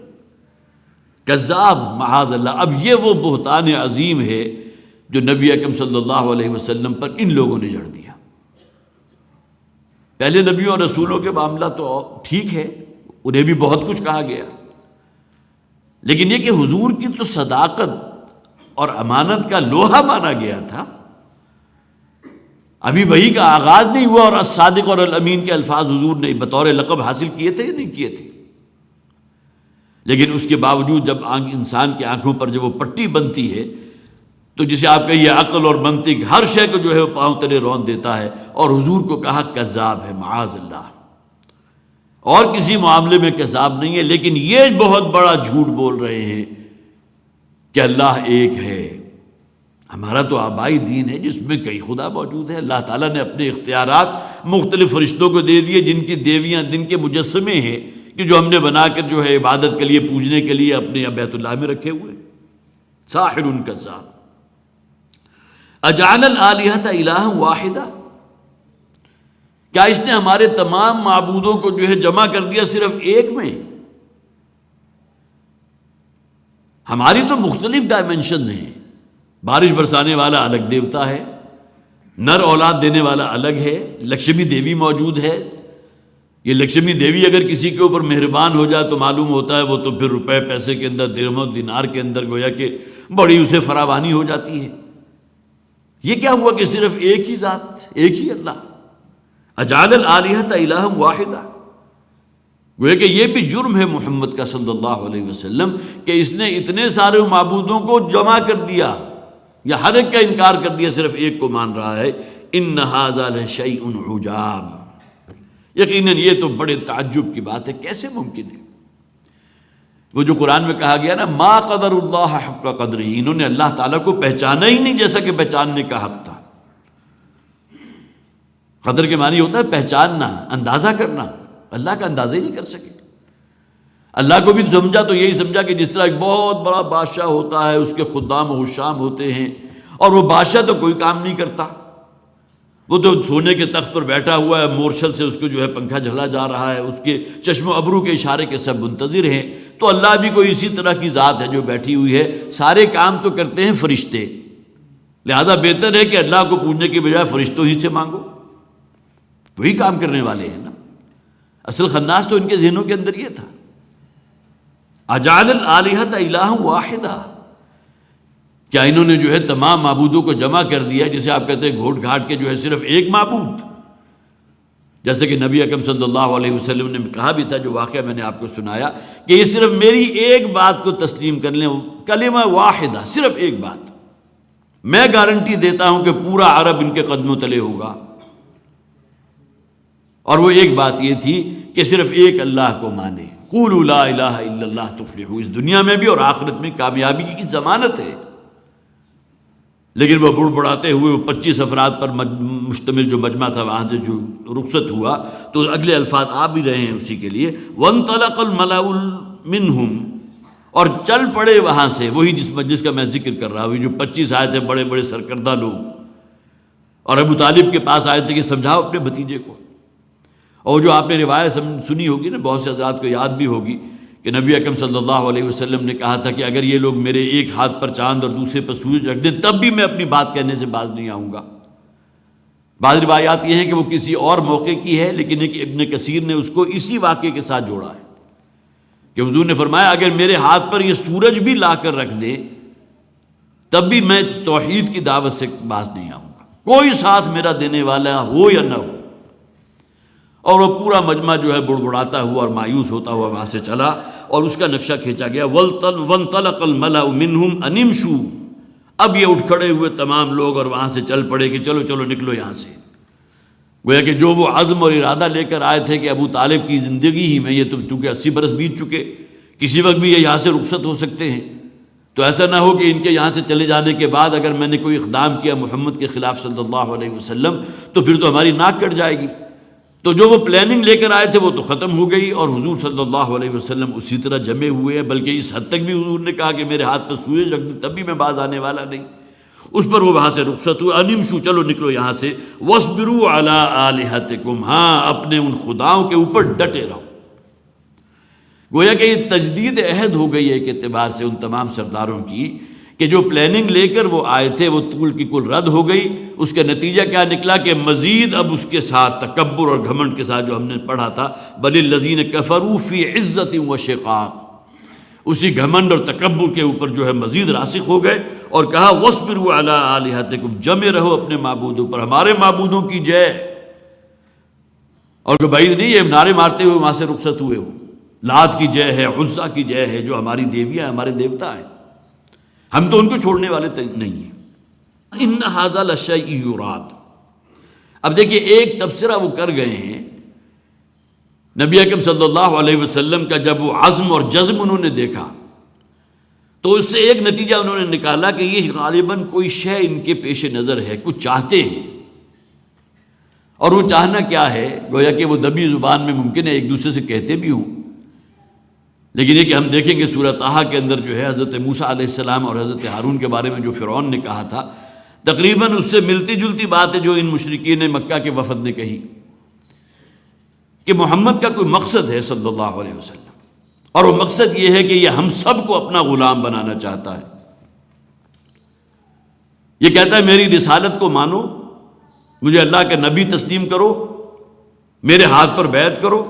کذاب، معاذ اللہ۔ اب یہ وہ بہتان عظیم ہے جو نبی اکرم صلی اللہ علیہ وسلم پر ان لوگوں نے جڑ دیا۔ پہلے نبیوں اور رسولوں کے معاملہ تو ٹھیک ہے، انہیں بھی بہت کچھ کہا گیا، لیکن یہ کہ حضور کی تو صداقت اور امانت کا لوہا مانا گیا تھا، ابھی وحی کا آغاز نہیں ہوا اور الصادق اور الامین کے الفاظ حضور نے بطور لقب حاصل کیے تھے یا نہیں کیے تھے، لیکن اس کے باوجود جب انسان کی آنکھوں پر جب وہ پٹی بنتی ہے تو جسے آپ کہیے عقل اور منطق ہر شے کو جو ہے وہ پاؤں تلے رون دیتا ہے، اور حضور کو کہا کذاب ہے، معاذ اللہ، اور کسی معاملے میں کذاب نہیں ہے، لیکن یہ بہت بڑا جھوٹ بول رہے ہیں کہ اللہ ایک ہے۔ ہمارا تو آبائی دین ہے جس میں کئی خدا موجود ہے، اللہ تعالیٰ نے اپنے اختیارات مختلف فرشتوں کو دے دیے جن کی دیویاں دن کے مجسمے ہیں کہ جو ہم نے بنا کر جو ہے عبادت کے لیے پوجنے کے لیے اپنے بیت اللہ میں رکھے ہوئے۔ ساحر کذاب۔ اجعل الآلہۃ الہا واحدہ، کیا اس نے ہمارے تمام معبودوں کو جو ہے جمع کر دیا صرف ایک میں؟ ہماری تو مختلف ڈائمنشنز ہیں، بارش برسانے والا الگ دیوتا ہے، نر اولاد دینے والا الگ ہے، لکشمی دیوی موجود ہے۔ یہ لکشمی دیوی اگر کسی کے اوپر مہربان ہو جائے تو معلوم ہوتا ہے وہ تو پھر روپے پیسے کے اندر، درہم و دینار کے اندر گویا کہ بڑی اسے فراوانی ہو جاتی ہے۔ یہ کیا ہوا کہ صرف ایک ہی ذات، ایک ہی اللہ؟ اجعل الآلہۃ الہا واحدہ، گویا کہ یہ بھی جرم ہے محمد کا صلی اللہ علیہ وسلم کہ اس نے اتنے سارے معبودوں کو جمع کر دیا یا ہر ایک کا انکار کر دیا، صرف ایک کو مان رہا ہے۔ ان ھذا لشیء عجاب، یقیناً یہ تو بڑے تعجب کی بات ہے، کیسے ممکن ہے؟ وہ جو قرآن میں کہا گیا نا ما قدر اللہ حق قدرہ، انہوں نے اللہ تعالیٰ کو پہچانا ہی نہیں جیسا کہ پہچاننے کا حق تھا۔ قدر کے معنی ہوتا ہے پہچاننا، اندازہ کرنا، اللہ کا اندازہ ہی نہیں کر سکے۔ اللہ کو بھی سمجھا تو یہی سمجھا کہ جس طرح ایک بہت بڑا بادشاہ ہوتا ہے، اس کے خدام و حشام ہوتے ہیں، اور وہ بادشاہ تو کوئی کام نہیں کرتا، وہ تو سونے کے تخت پر بیٹھا ہوا ہے، مورشل سے اس کو جو ہے پنکھا جھلا جا رہا ہے، اس کے چشم و ابرو کے اشارے کے سب منتظر ہیں۔ تو اللہ بھی کوئی اسی طرح کی ذات ہے جو بیٹھی ہوئی ہے، سارے کام تو کرتے ہیں فرشتے، لہذا بہتر ہے کہ اللہ کو پوجنے کے بجائے فرشتوں ہی سے مانگو، وہی کام کرنے والے ہیں نا۔ اصل خناس تو ان کے ذہنوں کے اندر یہ تھا۔ اجعل الآلہۃ الہا واحدہ، کیا انہوں نے جو ہے تمام معبودوں کو جمع کر دیا، جسے آپ کہتے ہیں گھوٹ گھاٹ کے جو ہے صرف ایک معبود؟ جیسے کہ نبی اکرم صلی اللہ علیہ وسلم نے کہا بھی تھا، جو واقعہ میں نے آپ کو سنایا، کہ یہ صرف میری ایک بات کو تسلیم کر لیں، کلمہ واحدہ، صرف ایک بات، میں گارنٹی دیتا ہوں کہ پورا عرب ان کے قدموں تلے ہوگا۔ اور وہ ایک بات یہ تھی کہ صرف ایک اللہ کو مانے، قولوا لا الہ الا اللہ تفلحوا، اس دنیا میں بھی اور آخرت میں کامیابی کی ضمانت ہے۔ لیکن وہ بڑبڑاتے ہوئے وہ 25 افراد پر مشتمل جو مجمع تھا وہاں سے جو رخصت ہوا، تو اگلے الفاظ آ بھی رہے ہیں اسی کے لیے، وانطلق الملأ منہم، اور چل پڑے وہاں سے، وہی جس مجلس کا میں ذکر کر رہا ہوں، جو 25 آئے تھے بڑے بڑے سرکردہ لوگ، اور ابو طالب کے پاس آئے تھے کہ سمجھاؤ اپنے بھتیجے کو۔ اور جو آپ نے روایت سنی ہوگی نا، بہت سے حضرات کو یاد بھی ہوگی کہ نبی اکرم صلی اللہ علیہ وسلم نے کہا تھا کہ اگر یہ لوگ میرے ایک ہاتھ پر چاند اور دوسرے پر سورج رکھ دیں تب بھی میں اپنی بات کہنے سے باز نہیں آؤں گا۔ بعض روایات یہ ہیں کہ وہ کسی اور موقع کی ہے، لیکن ایک ابن کثیر نے اس کو اسی واقعے کے ساتھ جوڑا ہے کہ حضور نے فرمایا اگر میرے ہاتھ پر یہ سورج بھی لا کر رکھ دیں تب بھی میں توحید کی دعوت سے باز نہیں آؤں گا۔ کوئی ساتھ میرا دینے والا ہو یا نہ ہو۔ اور وہ پورا مجمع جو ہے بڑبڑاتا ہوا اور مایوس ہوتا ہوا وہاں سے چلا، اور اس کا نقشہ کھینچا گیا، وَانْطَلَقَ الْمَلَأُ مِنْهُمْ أَنِ امْشُوا، اب یہ اٹھ کھڑے ہوئے تمام لوگ اور وہاں سے چل پڑے کہ چلو چلو نکلو یہاں سے۔ گویا کہ جو وہ عزم اور ارادہ لے کر آئے تھے کہ ابو طالب کی زندگی ہی میں، یہ تو چونکہ 80 برس بیت چکے، کسی وقت بھی یہ یہاں سے رخصت ہو سکتے ہیں، تو ایسا نہ ہو کہ ان کے یہاں سے چلے جانے کے بعد اگر میں نے کوئی اقدام کیا محمد کے خلاف صلی اللہ علیہ وسلم تو پھر تو ہماری ناک کٹ جائے گی۔ تو جو وہ پلاننگ لے کر آئے تھے وہ تو ختم ہو گئی، اور حضور صلی اللہ علیہ وسلم اسی طرح جمے ہوئے ہیں، بلکہ اس حد تک بھی حضور نے کہا کہ میرے ہاتھ پہ سوئے رکھ دیں تب بھی میں باز آنے والا نہیں۔ اس پر وہ وہاں سے رخصت ہوئے، انمشو، چلو نکلو یہاں سے، وَاصْبِرُوا عَلَىٰ آلِهَتِكُمْ، ہاں اپنے ان خداؤں کے اوپر ڈٹے رہو۔ گویا کہ یہ تجدید عہد ہو گئی ایک اعتبار سے ان تمام سرداروں کی کہ جو پلاننگ لے کر وہ آئے تھے وہ کل کی کل رد ہو گئی۔ اس کا نتیجہ کیا نکلا کہ مزید اب اس کے ساتھ تکبر اور گھمنڈ کے ساتھ جو ہم نے پڑھا تھا، بل الذین کفروا فی عزت و شقاق، اسی گھمنڈ اور تکبر کے اوپر جو ہے مزید راسخ ہو گئے، اور کہا وَاصْبِرُوا عَلَىٰ آلِهَتِكُمْ، جمے رہو اپنے معبودوں پر، ہمارے معبودوں کی جے۔ اور کوئی بعید نہیں یہ نعرے مارتے ہوئے وہاں سے رخصت ہوئے ہو، لات کی جے ہے، عزا کی جے ہے، جو ہماری دیویاں ہمارے دیوتا ہیں، ہم تو ان کو چھوڑنے والے نہیں ہیں۔ ان ھذا لشیء یراد، اب دیکھیے ایک تبصرہ وہ کر گئے ہیں نبی اکرم صلی اللہ علیہ وسلم کا، جب وہ عزم اور جزم انہوں نے دیکھا تو اس سے ایک نتیجہ انہوں نے نکالا کہ یہ غالباً کوئی شے ان کے پیش نظر ہے، کچھ چاہتے ہیں، اور وہ چاہنا کیا ہے؟ گویا کہ وہ دبی زبان میں ممکن ہے ایک دوسرے سے کہتے بھی ہوں، لیکن یہ کہ ہم دیکھیں گے سورہ طٰہٰ کے اندر جو ہے حضرت موسیٰ علیہ السلام اور حضرت ہارون کے بارے میں جو فرعون نے کہا تھا، تقریباً اس سے ملتی جلتی بات ہے جو ان مشرکین مکہ کے وفد نے کہی کہ محمد کا کوئی مقصد ہے صلی اللہ علیہ وسلم، اور وہ مقصد یہ ہے کہ یہ ہم سب کو اپنا غلام بنانا چاہتا ہے۔ یہ کہتا ہے میری رسالت کو مانو، مجھے اللہ کے نبی تسلیم کرو، میرے ہاتھ پر بیعت کرو۔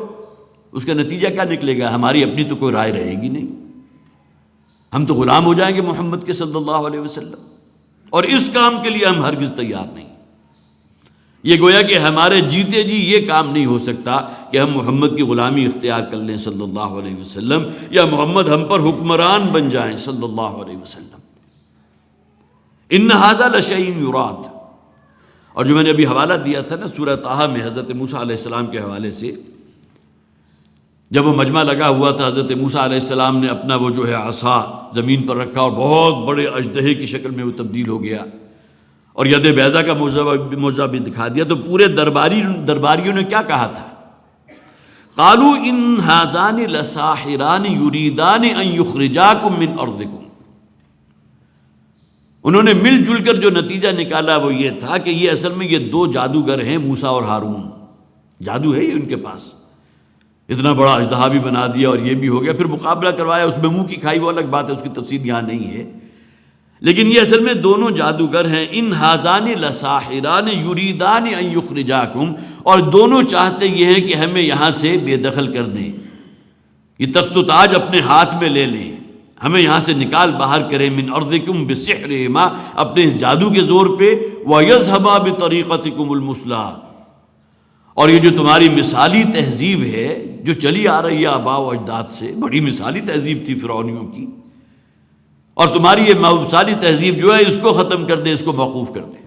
اس کا نتیجہ کیا نکلے گا؟ ہماری اپنی تو کوئی رائے رہے گی نہیں، ہم تو غلام ہو جائیں گے محمد کے صلی اللہ علیہ وسلم، اور اس کام کے لیے ہم ہرگز تیار نہیں۔ یہ گویا کہ ہمارے جیتے جی یہ کام نہیں ہو سکتا کہ ہم محمد کی غلامی اختیار کر لیں صلی اللہ علیہ وسلم، یا محمد ہم پر حکمران بن جائیں صلی اللہ علیہ وسلم۔ ان ھذا لشیء یراد، اور جو میں نے ابھی حوالہ دیا تھا نا سورہ طٰہٰ میں حضرت موسیٰ علیہ السلام کے حوالے سے، جب وہ مجمع لگا ہوا تھا حضرت موسیٰ علیہ السلام نے اپنا وہ جو ہے عصا زمین پر رکھا اور بہت بڑے اژدہے کی شکل میں وہ تبدیل ہو گیا، اور ید بیضا کا معجزہ بھی دکھا دیا، تو پورے درباریوں نے کیا کہا تھا؟ قالوا ان ھذان لساحران یریدان ان یخرجاکم من ارضکم۔ انہوں نے مل جل کر جو نتیجہ نکالا وہ یہ تھا کہ یہ اصل میں یہ دو جادوگر ہیں، موسیٰ اور ہارون، جادو ہے یہ ان کے پاس، اتنا بڑا اژدہا بھی بنا دیا اور یہ بھی ہو گیا، پھر مقابلہ کروایا، اس میں منہ کی کھائی وہ الگ بات ہے، اس کی تفصیل یہاں نہیں ہے، لیکن یہ اصل میں دونوں جادوگر ہیں۔ ان ھذان لساحران یریدان ان یخرجاکم، اور دونوں چاہتے یہ ہیں کہ ہمیں یہاں سے بے دخل کر دیں، یہ تخت و تاج اپنے ہاتھ میں لے لیں، ہمیں یہاں سے نکال باہر کریں، من ارضکم بسحرہما، اپنے اس جادو کے زور پہ، ویذھبا بطریقتکم المثلیٰ، اور یہ جو تمہاری مثالی تہذیب ہے جو چلی آ رہی ہے آباء و اجداد سے، بڑی مثالی تہذیب تھی فرعونیوں کی، اور تمہاری یہ مثالی تہذیب جو ہے اس کو ختم کر دے، اس کو موقوف کر دے۔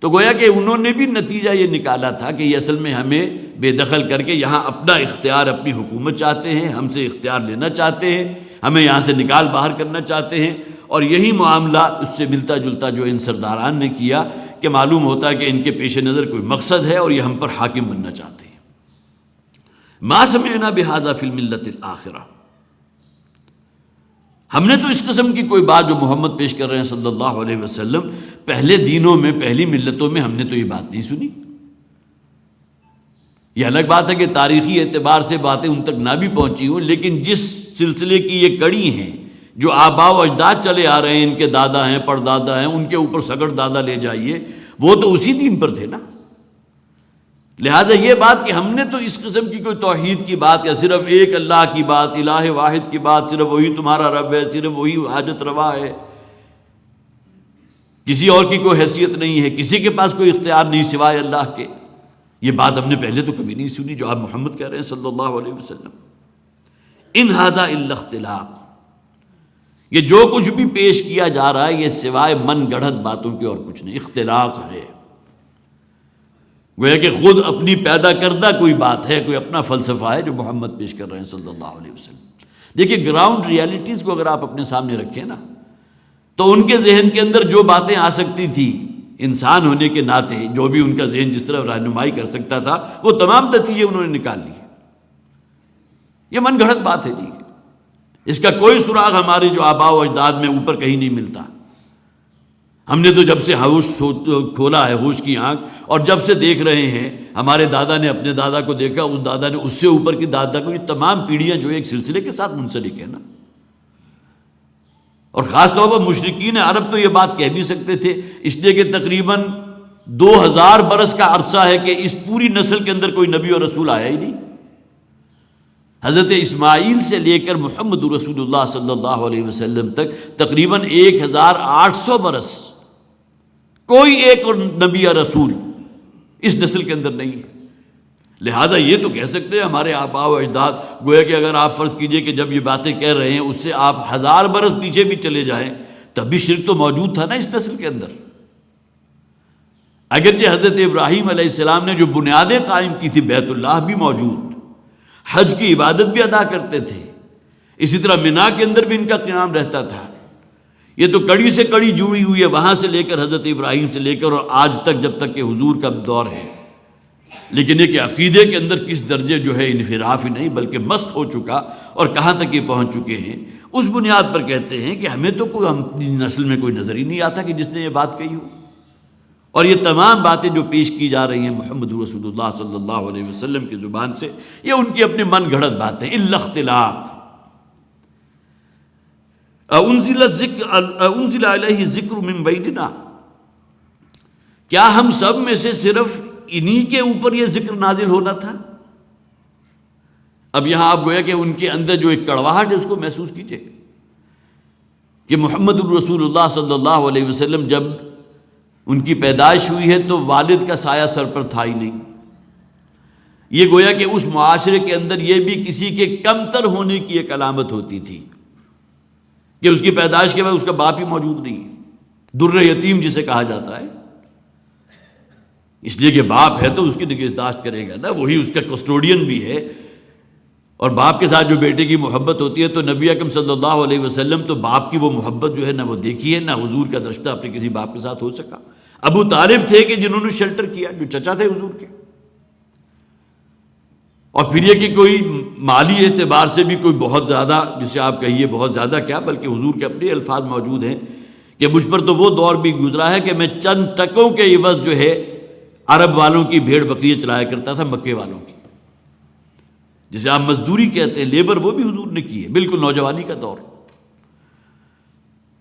تو گویا کہ انہوں نے بھی نتیجہ یہ نکالا تھا کہ یہ اصل میں ہمیں بے دخل کر کے یہاں اپنا اختیار، اپنی حکومت چاہتے ہیں، ہم سے اختیار لینا چاہتے ہیں، ہمیں یہاں سے نکال باہر کرنا چاہتے ہیں، اور یہی معاملہ اس سے ملتا جلتا جو ان سرداران نے کیا کہ معلوم ہوتا ہے کہ ان کے پیش نظر کوئی مقصد ہے اور یہ ہم پر حاکم بننا چاہتے ہیں۔ ما سمعنا بہذا فی الملۃ الآخرہ، ہم نے تو اس قسم کی کوئی بات جو محمد پیش کر رہے ہیں صلی اللہ علیہ وسلم پہلے دینوں میں، پہلی ملتوں میں، ہم نے تو یہ بات نہیں سنی۔ یہ الگ بات ہے کہ تاریخی اعتبار سے باتیں ان تک نہ بھی پہنچی ہوں، لیکن جس سلسلے کی یہ کڑی ہیں جو آباء و اجداد چلے آ رہے ہیں، ان کے دادا ہیں، پردادا ہیں، ان کے اوپر سگڑ دادا لے جائیے، وہ تو اسی دین پر تھے نا۔ لہٰذا یہ بات کہ ہم نے تو اس قسم کی کوئی توحید کی بات یا صرف ایک اللہ کی بات، الہ واحد کی بات، صرف وہی تمہارا رب ہے، صرف وہی حاجت روا ہے، کسی اور کی کوئی حیثیت نہیں ہے، کسی کے پاس کوئی اختیار نہیں سوائے اللہ کے. یہ بات ہم نے پہلے تو کبھی نہیں سنی جو آپ محمد کہہ رہے ہیں صلی اللہ علیہ وسلم. ان ھذا الا اختلاق، یہ جو کچھ بھی پیش کیا جا رہا ہے یہ سوائے من گڑھت باتوں کے اور کچھ نہیں، اختلاق ہے. گویا کہ خود اپنی پیدا کردہ کوئی بات ہے، کوئی اپنا فلسفہ ہے جو محمد پیش کر رہے ہیں صلی اللہ علیہ وسلم. دیکھیے گراؤنڈ ریالٹیز کو اگر آپ اپنے سامنے رکھیں نا تو ان کے ذہن کے اندر جو باتیں آ سکتی تھی انسان ہونے کے ناطے، جو بھی ان کا ذہن جس طرح رہنمائی کر سکتا تھا وہ تمام نتیجے انہوں نے نکال لیے. یہ من گھڑت بات ہے جی، اس کا کوئی سراغ ہمارے جو آباء و اجداد میں اوپر کہیں نہیں ملتا. ہم نے تو جب سے ہوش کھولا ہے، ہوش کی آنکھ، اور جب سے دیکھ رہے ہیں، ہمارے دادا نے اپنے دادا کو دیکھا، اس دادا نے اس سے اوپر کی دادا کو، یہ تمام پیڑھیاں جو ایک سلسلے کے ساتھ منسلک ہیں نا. اور خاص طور پر مشرکین عرب تو یہ بات کہہ بھی سکتے تھے، اس لیے کہ تقریباً 2000 برس کا عرصہ ہے کہ اس پوری نسل کے اندر کوئی نبی اور رسول آیا ہی نہیں. حضرت اسماعیل سے لے کر محمد رسول اللہ صلی اللہ علیہ وسلم تک تقریباً 1800 برس کوئی ایک اور نبی یا رسول اس نسل کے اندر نہیں ہے. لہٰذا یہ تو کہہ سکتے ہیں ہمارے آباء و اجداد، گویا کہ اگر آپ فرض کیجئے کہ جب یہ باتیں کہہ رہے ہیں اس سے آپ 1000 برس پیچھے بھی چلے جائیں تب بھی شرک تو موجود تھا نا اس نسل کے اندر. اگرچہ حضرت ابراہیم علیہ السلام نے جو بنیادیں قائم کی تھی، بیت اللہ بھی موجود، حج کی عبادت بھی ادا کرتے تھے، اسی طرح مینا کے اندر بھی ان کا قیام رہتا تھا. یہ تو کڑی سے کڑی جڑی ہوئی ہے وہاں سے لے کر حضرت ابراہیم سے لے کر اور آج تک جب تک کہ حضور کا دور ہے. لیکن یہ کہ عقیدے کے اندر کس درجے جو ہے انحراف ہی نہیں بلکہ مسخ ہو چکا، اور کہاں تک یہ پہنچ چکے ہیں، اس بنیاد پر کہتے ہیں کہ ہمیں تو کوئی اپنی نسل میں کوئی نظر ہی نہیں آتا کہ جس نے یہ بات کہی ہو. اور یہ تمام باتیں جو پیش کی جا رہی ہیں محمد رسول اللہ صلی اللہ علیہ وسلم کی زبان سے، یہ ان کی اپنے من گھڑت باتیں. الا اختلاق، انزل علیہ ذکر من بیننا، کیا ہم سب میں سے صرف انہی کے اوپر یہ ذکر نازل ہونا تھا؟ اب یہاں آپ گویا کہ ان کے اندر جو ایک کڑواہٹ ہے اس کو محسوس کیجئے کہ محمد رسول اللہ صلی اللہ علیہ وسلم جب ان کی پیدائش ہوئی ہے تو والد کا سایہ سر پر تھا ہی نہیں. یہ گویا کہ اس معاشرے کے اندر یہ بھی کسی کے کمتر ہونے کی ایک علامت ہوتی تھی کہ اس کی پیدائش کے بعد اس کا باپ ہی موجود نہیں ہے، در یتیم جسے کہا جاتا ہے. اس لیے کہ باپ ہے تو اس کی نگہداشت کرے گا نا، وہی اس کا کسٹوڈین بھی ہے. اور باپ کے ساتھ جو بیٹے کی محبت ہوتی ہے تو نبی اکرم صلی اللہ علیہ وسلم تو باپ کی وہ محبت جو ہے نہ وہ دیکھی ہے، نہ حضور کا رشتہ اپنے کسی باپ کے ساتھ ہو سکا. ابو طالب تھے کہ جنہوں نے شیلٹر کیا، جو چچا تھے حضور کے. اور پھر یہ کہ کوئی مالی اعتبار سے بھی کوئی بہت زیادہ، جسے آپ کہیے بہت زیادہ کیا، بلکہ حضور کے اپنے الفاظ موجود ہیں کہ مجھ پر تو وہ دور بھی گزرا ہے کہ میں چند ٹکوں کے عوض جو ہے عرب والوں کی بھیڑ بکریاں چلایا کرتا تھا، مکے والوں کی، جسے آپ مزدوری کہتے ہیں، لیبر، وہ بھی حضور نے کی ہے بالکل نوجوانی کا دور.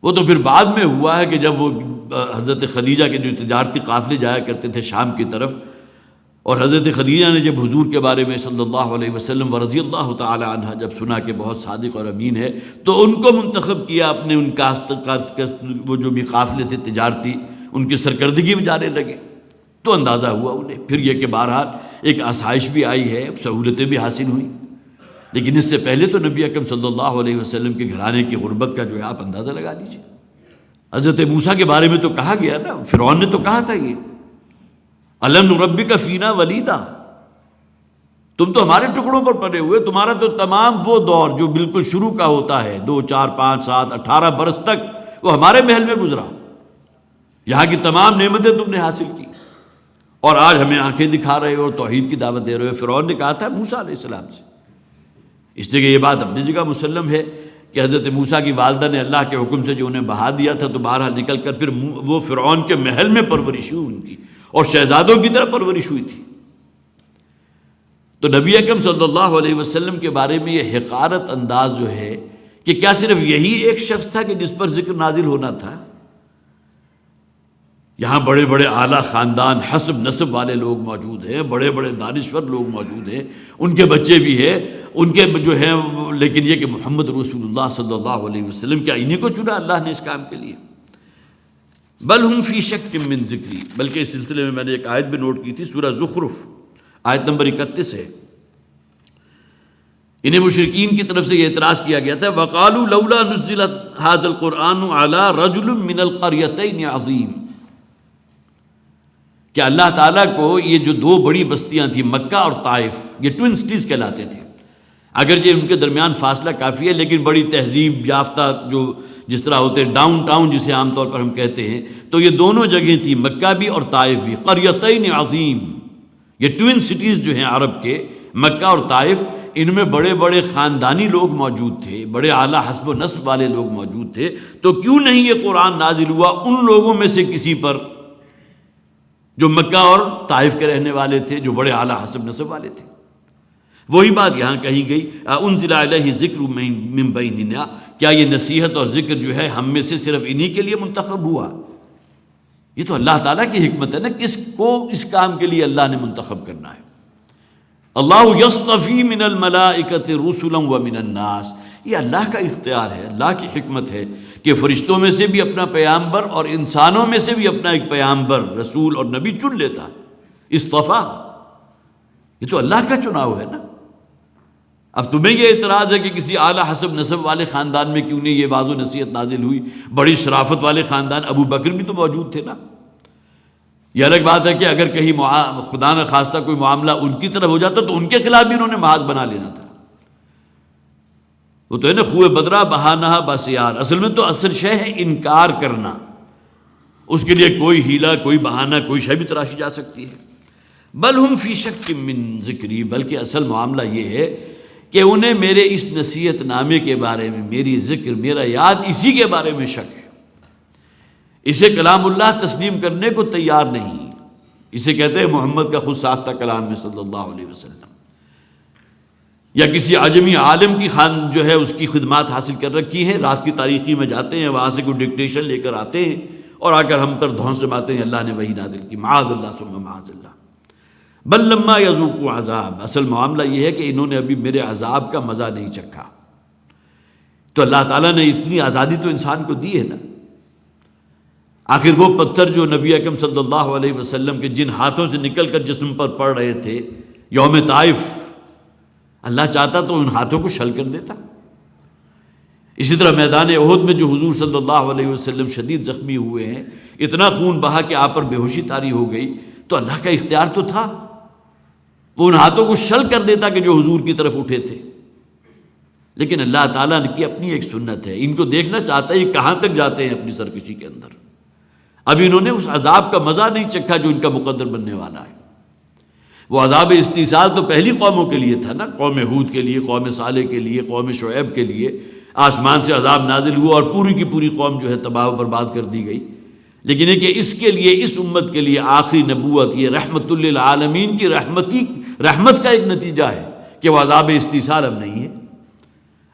وہ تو پھر بعد میں ہوا ہے کہ جب وہ حضرت خدیجہ کے جو تجارتی قافلے جایا کرتے تھے شام کی طرف، اور حضرت خدیجہ نے جب حضور کے بارے میں صلی اللہ علیہ وسلم ورضی اللہ تعالی عنہ جب سنا کہ بہت صادق اور امین ہے تو ان کو منتخب کیا اپنے ان وہ جو بھی قافلے تھے تجارتی، ان کی سرکردگی میں جانے لگے. تو اندازہ ہوا انہیں. پھر یہ کہ بہرحال ایک آسائش بھی آئی ہے، سہولتیں بھی حاصل ہوئیں، لیکن اس سے پہلے تو نبی اکرم صلی اللہ علیہ وسلم کے گھرانے کی غربت کا جو ہے آپ اندازہ لگا لیجیے. حضرت موسیٰ کے بارے میں تو کہا گیا نا، فرعون نے تو کہا تھا یہ الم نربک فینا ولیدا، تم تو ہمارے ٹکڑوں پر پڑے ہوئے، تمہارا تو تمام وہ دور جو بالکل شروع کا ہوتا ہے 2 4 5 7 18 برس تک وہ ہمارے محل میں گزرا، یہاں کی تمام نعمتیں تم نے حاصل کی، اور آج ہمیں آنکھیں دکھا رہے ہو اور توحید کی دعوت دے رہے ہو. فرعون نے کہا تھا موسیٰ علیہ السلام سے. اس لیے کہ یہ بات اپنی جگہ مسلم ہے کہ حضرت موسیٰ کی والدہ نے اللہ کے حکم سے جو انہیں بہا دیا تھا تو بہرحال نکل کر پھر وہ فرعون کے محل میں پرورش ہوئی ان کی، اور شہزادوں کی طرح پرورش ہوئی تھی. تو نبی اکرم صلی اللہ علیہ وسلم کے بارے میں یہ حقارت انداز جو ہے کہ کیا صرف یہی ایک شخص تھا کہ جس پر ذکر نازل ہونا تھا؟ یہاں بڑے بڑے اعلیٰ خاندان حسب نسب والے لوگ موجود ہیں، بڑے بڑے دانشور لوگ موجود ہیں، ان کے بچے بھی ہیں، ان کے جو ہیں، لیکن یہ کہ محمد رسول اللہ صلی اللہ علیہ وسلم کیا انہیں کو چنا اللہ نے اس کام کے لیے؟ بل ہم فی شک من ذکری، بلکہ اس سلسلے میں میں نے ایک آیت بھی نوٹ کی تھی، سورہ زخرف آیت نمبر 31 ہے۔ انہیں مشرکین کی طرف سے یہ اعتراض کیا گیا تھا، وَقَالُوا لَوْلَا نُزِّلَ هَذَا الْقُرْآنُ عَلَى رَجُلٍ مِّنَ الْقَرْيَتَيْنِ عَظِيمٍ، کہ اللہ تعالیٰ کو یہ جو دو بڑی بستیاں تھیں مکہ اور طائف، یہ ٹوئن سٹیز کہلاتے تھے، اگرچہ ان کے درمیان فاصلہ کافی ہے لیکن بڑی تہذیب یافتہ جو جس طرح ہوتے ڈاؤن ٹاؤن جسے عام طور پر ہم کہتے ہیں، تو یہ دونوں جگہیں تھیں، مکہ بھی اور طائف بھی، قریتین عظیم، یہ ٹوئن سٹیز جو ہیں عرب کے، مکہ اور طائف، ان میں بڑے بڑے خاندانی لوگ موجود تھے، بڑے اعلیٰ حسب و نسب والے لوگ موجود تھے، تو کیوں نہیں یہ قرآن نازل ہوا ان لوگوں میں سے کسی پر جو مکہ اور طائف کے رہنے والے تھے، جو بڑے اعلیٰ حسب نسب والے تھے۔ وہی بات یہاں کہی گئی، انزل علیہ ذکر من بیننا، کیا یہ نصیحت اور ذکر جو ہے ہم میں سے صرف انہی کے لیے منتخب ہوا؟ یہ تو اللہ تعالیٰ کی حکمت ہے نا، کس کو اس کام کے لیے اللہ نے منتخب کرنا ہے۔ اللہ یصطفی من الملائکۃ رسلا ومن الناس، یہ اللہ کا اختیار ہے، اللہ کی حکمت ہے کہ فرشتوں میں سے بھی اپنا پیامبر اور انسانوں میں سے بھی اپنا ایک پیامبر، رسول اور نبی چن لیتا ہے، اصطفیٰ، یہ تو اللہ کا چناؤ ہے نا۔ اب تمہیں یہ اعتراض ہے کہ کسی اعلیٰ حسب نسب والے خاندان میں کیوں نہیں یہ واضح و نصیحت نازل ہوئی؟ بڑی شرافت والے خاندان، ابو بکر بھی تو موجود تھے نا۔ یہ الگ بات ہے کہ اگر کہیں خدا نہ خواستہ کوئی معاملہ ان کی طرف ہو جاتا تو ان کے خلاف بھی انہوں نے محاذ بنا لینا تھا۔ وہ تو ہے نا، خوہ بدرہ بہانہ باسیار، اصل میں تو اصل شے ہے انکار کرنا، اس کے لیے کوئی ہیلا، کوئی بہانہ، کوئی شے بھی تراشی جا سکتی ہے۔ بل ہم فی شک من ذکری، بلکہ اصل معاملہ یہ ہے کہ انہیں میرے اس نصیحت نامے کے بارے میں، میری ذکر، میرا یاد، اسی کے بارے میں شک ہے۔ اسے کلام اللہ تسلیم کرنے کو تیار نہیں، اسے کہتے ہیں محمد کا خود ساختہ کلام ہے صلی اللہ علیہ وسلم، یا کسی عجمی عالم کی جو ہے اس کی خدمات حاصل کر رکھی ہیں، رات کی تاریکی میں جاتے ہیں، وہاں سے کوئی ڈکٹیشن لے کر آتے ہیں اور آ کر ہم پر دھونس جماتے ہیں اللہ نے وہی نازل کی، معاذ اللہ ثم معاذ اللہ۔ بل لما یذوقوا عذاب، اصل معاملہ یہ ہے کہ انہوں نے ابھی میرے عذاب کا مزہ نہیں چکھا۔ تو اللہ تعالیٰ نے اتنی آزادی تو انسان کو دی ہے نا، آخر وہ پتھر جو نبی اکرم صلی اللہ علیہ وسلم کے جن ہاتھوں سے نکل کر جسم پر پڑ رہے تھے یوم طائف، اللہ چاہتا تو ان ہاتھوں کو شل کر دیتا۔ اسی طرح میدان احد میں جو حضور صلی اللہ علیہ وسلم شدید زخمی ہوئے ہیں، اتنا خون بہا کہ آپ پر بے ہوشی طاری ہو گئی، تو اللہ کا اختیار تو تھا، وہ ان ہاتھوں کو شل کر دیتا کہ جو حضور کی طرف اٹھے تھے، لیکن اللہ تعالیٰ کی اپنی ایک سنت ہے، ان کو دیکھنا چاہتا ہے یہ کہاں تک جاتے ہیں اپنی سرکشی کے اندر۔ اب انہوں نے اس عذاب کا مزہ نہیں چکھا جو ان کا مقدر بننے والا ہے۔ وہ عذاب استیصال تو پہلی قوموں کے لیے تھا نا، قوم ہود کے لیے، قوم صالح کے لیے، قوم شعیب کے لیے آسمان سے عذاب نازل ہوا اور پوری کی پوری قوم جو ہے تباہ و برباد کر دی گئی، لیکن یہ کہ اس کے لیے، اس امت کے لیے آخری نبوت یہ رحمت للعالمین کی رحمت کا ایک نتیجہ ہے کہ وہ عذاب استیصال اب نہیں ہے،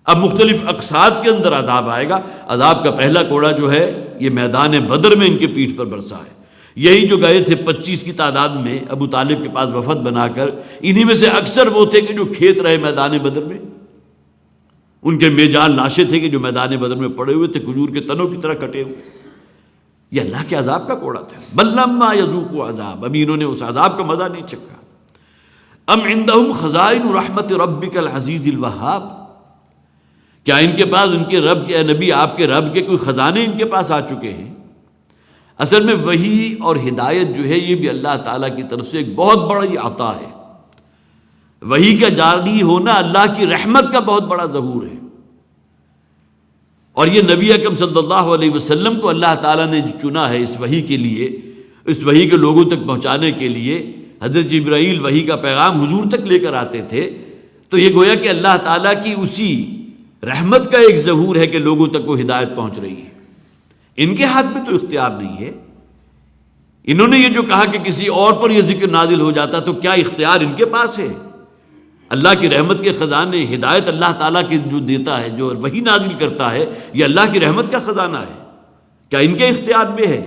اب مختلف اقساط کے اندر عذاب آئے گا۔ عذاب کا پہلا کوڑا جو ہے یہ میدان بدر میں ان کے پیٹھ پر برسا ہے، یہی جو گئے تھے 25 کی تعداد میں ابو طالب کے پاس وفد بنا کر، انہی میں سے اکثر وہ تھے کہ جو کھیت رہے میدان بدر میں، ان کے میجان لاشیں تھے کہ جو میدان بدر میں پڑے ہوئے تھے، کھجور کے تنوں کی طرح کٹے ہوئے، یہ اللہ کے عذاب کا کوڑا تھا۔ بل لما یذوقوا عذاب، ابھی انہوں نے اس عذاب کا مزہ نہیں چکھا۔ ام عندہم خزائن رحمت ربک العزیز الوہاب، کیا ان کے پاس ان کے رب کے، اے نبی آپ کے رب کے کوئی خزانے ان کے پاس آ چکے ہیں؟ اصل میں وحی اور ہدایت جو ہے یہ بھی اللہ تعالیٰ کی طرف سے ایک بہت بڑی عطا ہے، وحی کا جاری ہونا اللہ کی رحمت کا بہت بڑا ظہور ہے، اور یہ نبی اکرم صلی اللہ علیہ وسلم کو اللہ تعالیٰ نے چنا ہے اس وحی کے لیے، اس وحی کے لوگوں تک پہنچانے کے لیے۔ حضرت جبرائیل وحی کا پیغام حضور تک لے کر آتے تھے، تو یہ گویا کہ اللہ تعالیٰ کی اسی رحمت کا ایک ظہور ہے کہ لوگوں تک وہ ہدایت پہنچ رہی ہے۔ ان کے ہاتھ میں تو اختیار نہیں ہے، انہوں نے یہ جو کہا کہ کسی اور پر یہ ذکر نازل ہو جاتا تو کیا اختیار ان کے پاس ہے؟ اللہ کی رحمت کے خزانے، ہدایت اللہ تعالیٰ کی جو دیتا ہے، جو وہی نازل کرتا ہے، یہ اللہ کی رحمت کا خزانہ ہے، کیا ان کے اختیار میں ہے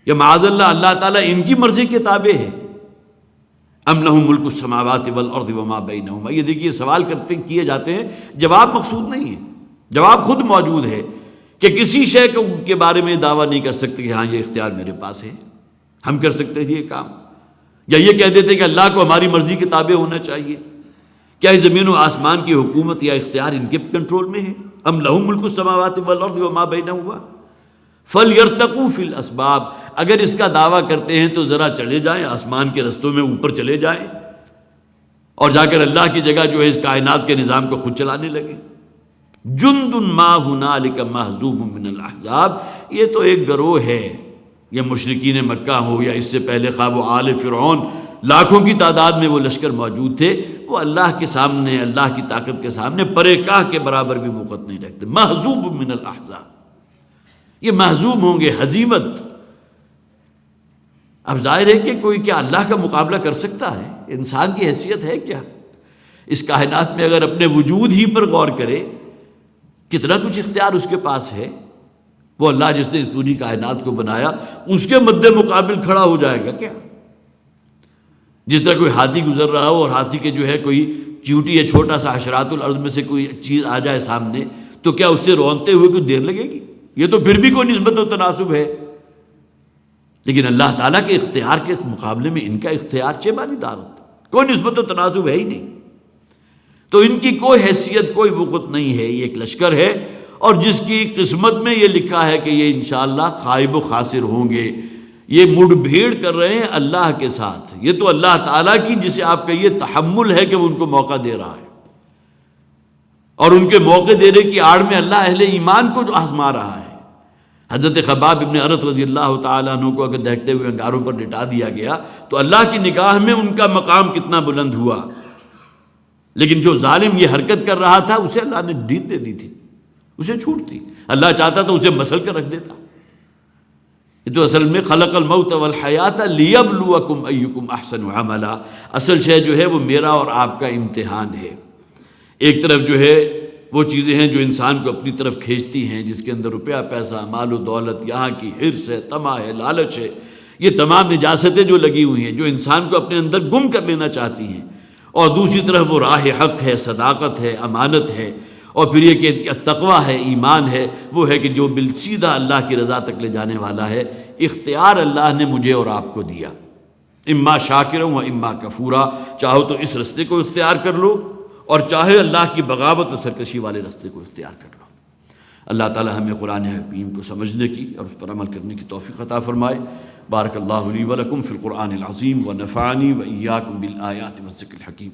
یا معاذ اللہ اللہ تعالیٰ ان کی مرضی کے تابع ہے؟ ام لہم ملک السماوات والارض وما بینہما، یہ دیکھیے سوال کیے جاتے ہیں، جواب مقصود نہیں ہے، جواب خود موجود ہے کہ کسی شے کے بارے میں دعویٰ نہیں کر سکتے کہ ہاں یہ اختیار میرے پاس ہے، ہم کر سکتے ہیں یہ کام، یا یہ کہہ دیتے کہ اللہ کو ہماری مرضی کے تابع ہونا چاہیے۔ کیا یہ زمین و آسمان کی حکومت یا اختیار ان کے کنٹرول میں ہے؟ ام لہم ملک السماوات والارض وما بینہما فلیرتقوا فی الاسباب۔ اگر اس کا دعویٰ کرتے ہیں تو ذرا چلے جائیں آسمان کے رستوں میں، اوپر چلے جائیں اور جا کر اللہ کی جگہ جو ہے اس کائنات کے نظام کو خود چلانے لگے۔ جند ما ہنالک محذوب من الاحزاب، یہ تو ایک گروہ ہے، یہ مشرکین مکہ ہو یا اس سے پہلے خواہ وہ آل فرعون، لاکھوں کی تعداد میں وہ لشکر موجود تھے، وہ اللہ کے سامنے، اللہ کی طاقت کے سامنے پرے کاہ کے برابر بھی وقت نہیں رکھتے۔ محذوب من الاحزاب، یہ محزوم ہوں گے، ہزیمت۔ اب ظاہر ہے کہ کوئی کیا اللہ کا مقابلہ کر سکتا ہے؟ انسان کی حیثیت ہے کیا؟ اس کائنات میں اگر اپنے وجود ہی پر غور کرے، کتنا کچھ اختیار اس کے پاس ہے۔ وہ اللہ جس نے اس پوری کائنات کو بنایا، اس کے مد مقابل کھڑا ہو جائے گا کیا؟ جس طرح کوئی ہاتھی گزر رہا ہو اور ہاتھی کے جو ہے کوئی چیونٹی یا چھوٹا سا حشرات الارض میں سے کوئی چیز آ جائے سامنے، تو کیا اس سے رونتے ہوئے کوئی دیر لگے گی؟ یہ تو پھر بھی کوئی نسبت و تناسب ہے۔ لیکن اللہ تعالیٰ کے اختیار کے مقابلے میں ان کا اختیار چہ بانی دارت، کوئی نسبت و تناسب ہے ہی نہیں۔ تو ان کی کوئی حیثیت، کوئی وقت نہیں ہے۔ یہ ایک لشکر ہے اور جس کی قسمت میں یہ لکھا ہے کہ یہ انشاءاللہ خائب و خاسر ہوں گے۔ یہ مڑ بھیڑ کر رہے ہیں اللہ کے ساتھ۔ یہ تو اللہ تعالیٰ کی، جسے آپ کہیے تحمل ہے، کہ وہ ان کو موقع دے رہا ہے، اور ان کے موقع دینے کی آڑ میں اللہ اہل ایمان کو جو آزما رہا ہے۔ حضرت خباب ابن ارت رضی اللہ تعالیٰ عنہ کو اگر دہتے ہوئے انگاروں پر لٹا دیا گیا تو اللہ کی نگاہ میں ان کا مقام کتنا بلند ہوا، لیکن جو ظالم یہ حرکت کر رہا تھا اسے اللہ نے ڈیت دے دی تھی، اسے چھوٹ تھی۔ اللہ چاہتا تو اسے مسل کر رکھ دیتا۔ یہ تو اصل میں خلق الموت والحیات لیبلوکم ایکم احسن عملا، اصل شے جو ہے وہ میرا اور آپ کا امتحان ہے۔ ایک طرف جو ہے وہ چیزیں ہیں جو انسان کو اپنی طرف کھینچتی ہیں، جس کے اندر روپیہ پیسہ، مال و دولت، یہاں کی حرص ہے، طمع ہے، لالچ ہے، یہ تمام نجاستیں جو لگی ہوئی ہیں جو انسان کو اپنے اندر گم کر لینا چاہتی ہیں۔ اور دوسری طرف وہ راہ حق ہے، صداقت ہے، امانت ہے، اور پھر یہ کہ تقویٰ ہے، ایمان ہے، وہ ہے کہ جو بالسیدھا اللہ کی رضا تک لے جانے والا ہے۔ اختیار اللہ نے مجھے اور آپ کو دیا، اما شاکرا و اما کفورا، چاہو تو اس رستے کو اختیار کر لو اور چاہے اللہ کی بغاوت و سرکشی والے رستے کو اختیار کر لو۔ اللہ تعالی ہمیں قرآن حکیم کو سمجھنے کی اور اس پر عمل کرنے کی توفیق عطا فرمائے۔ بارک اللہ لی و لکم فی القرآن العظیم و نفعنی و ایاکم بالآیات والذکر الحکیم۔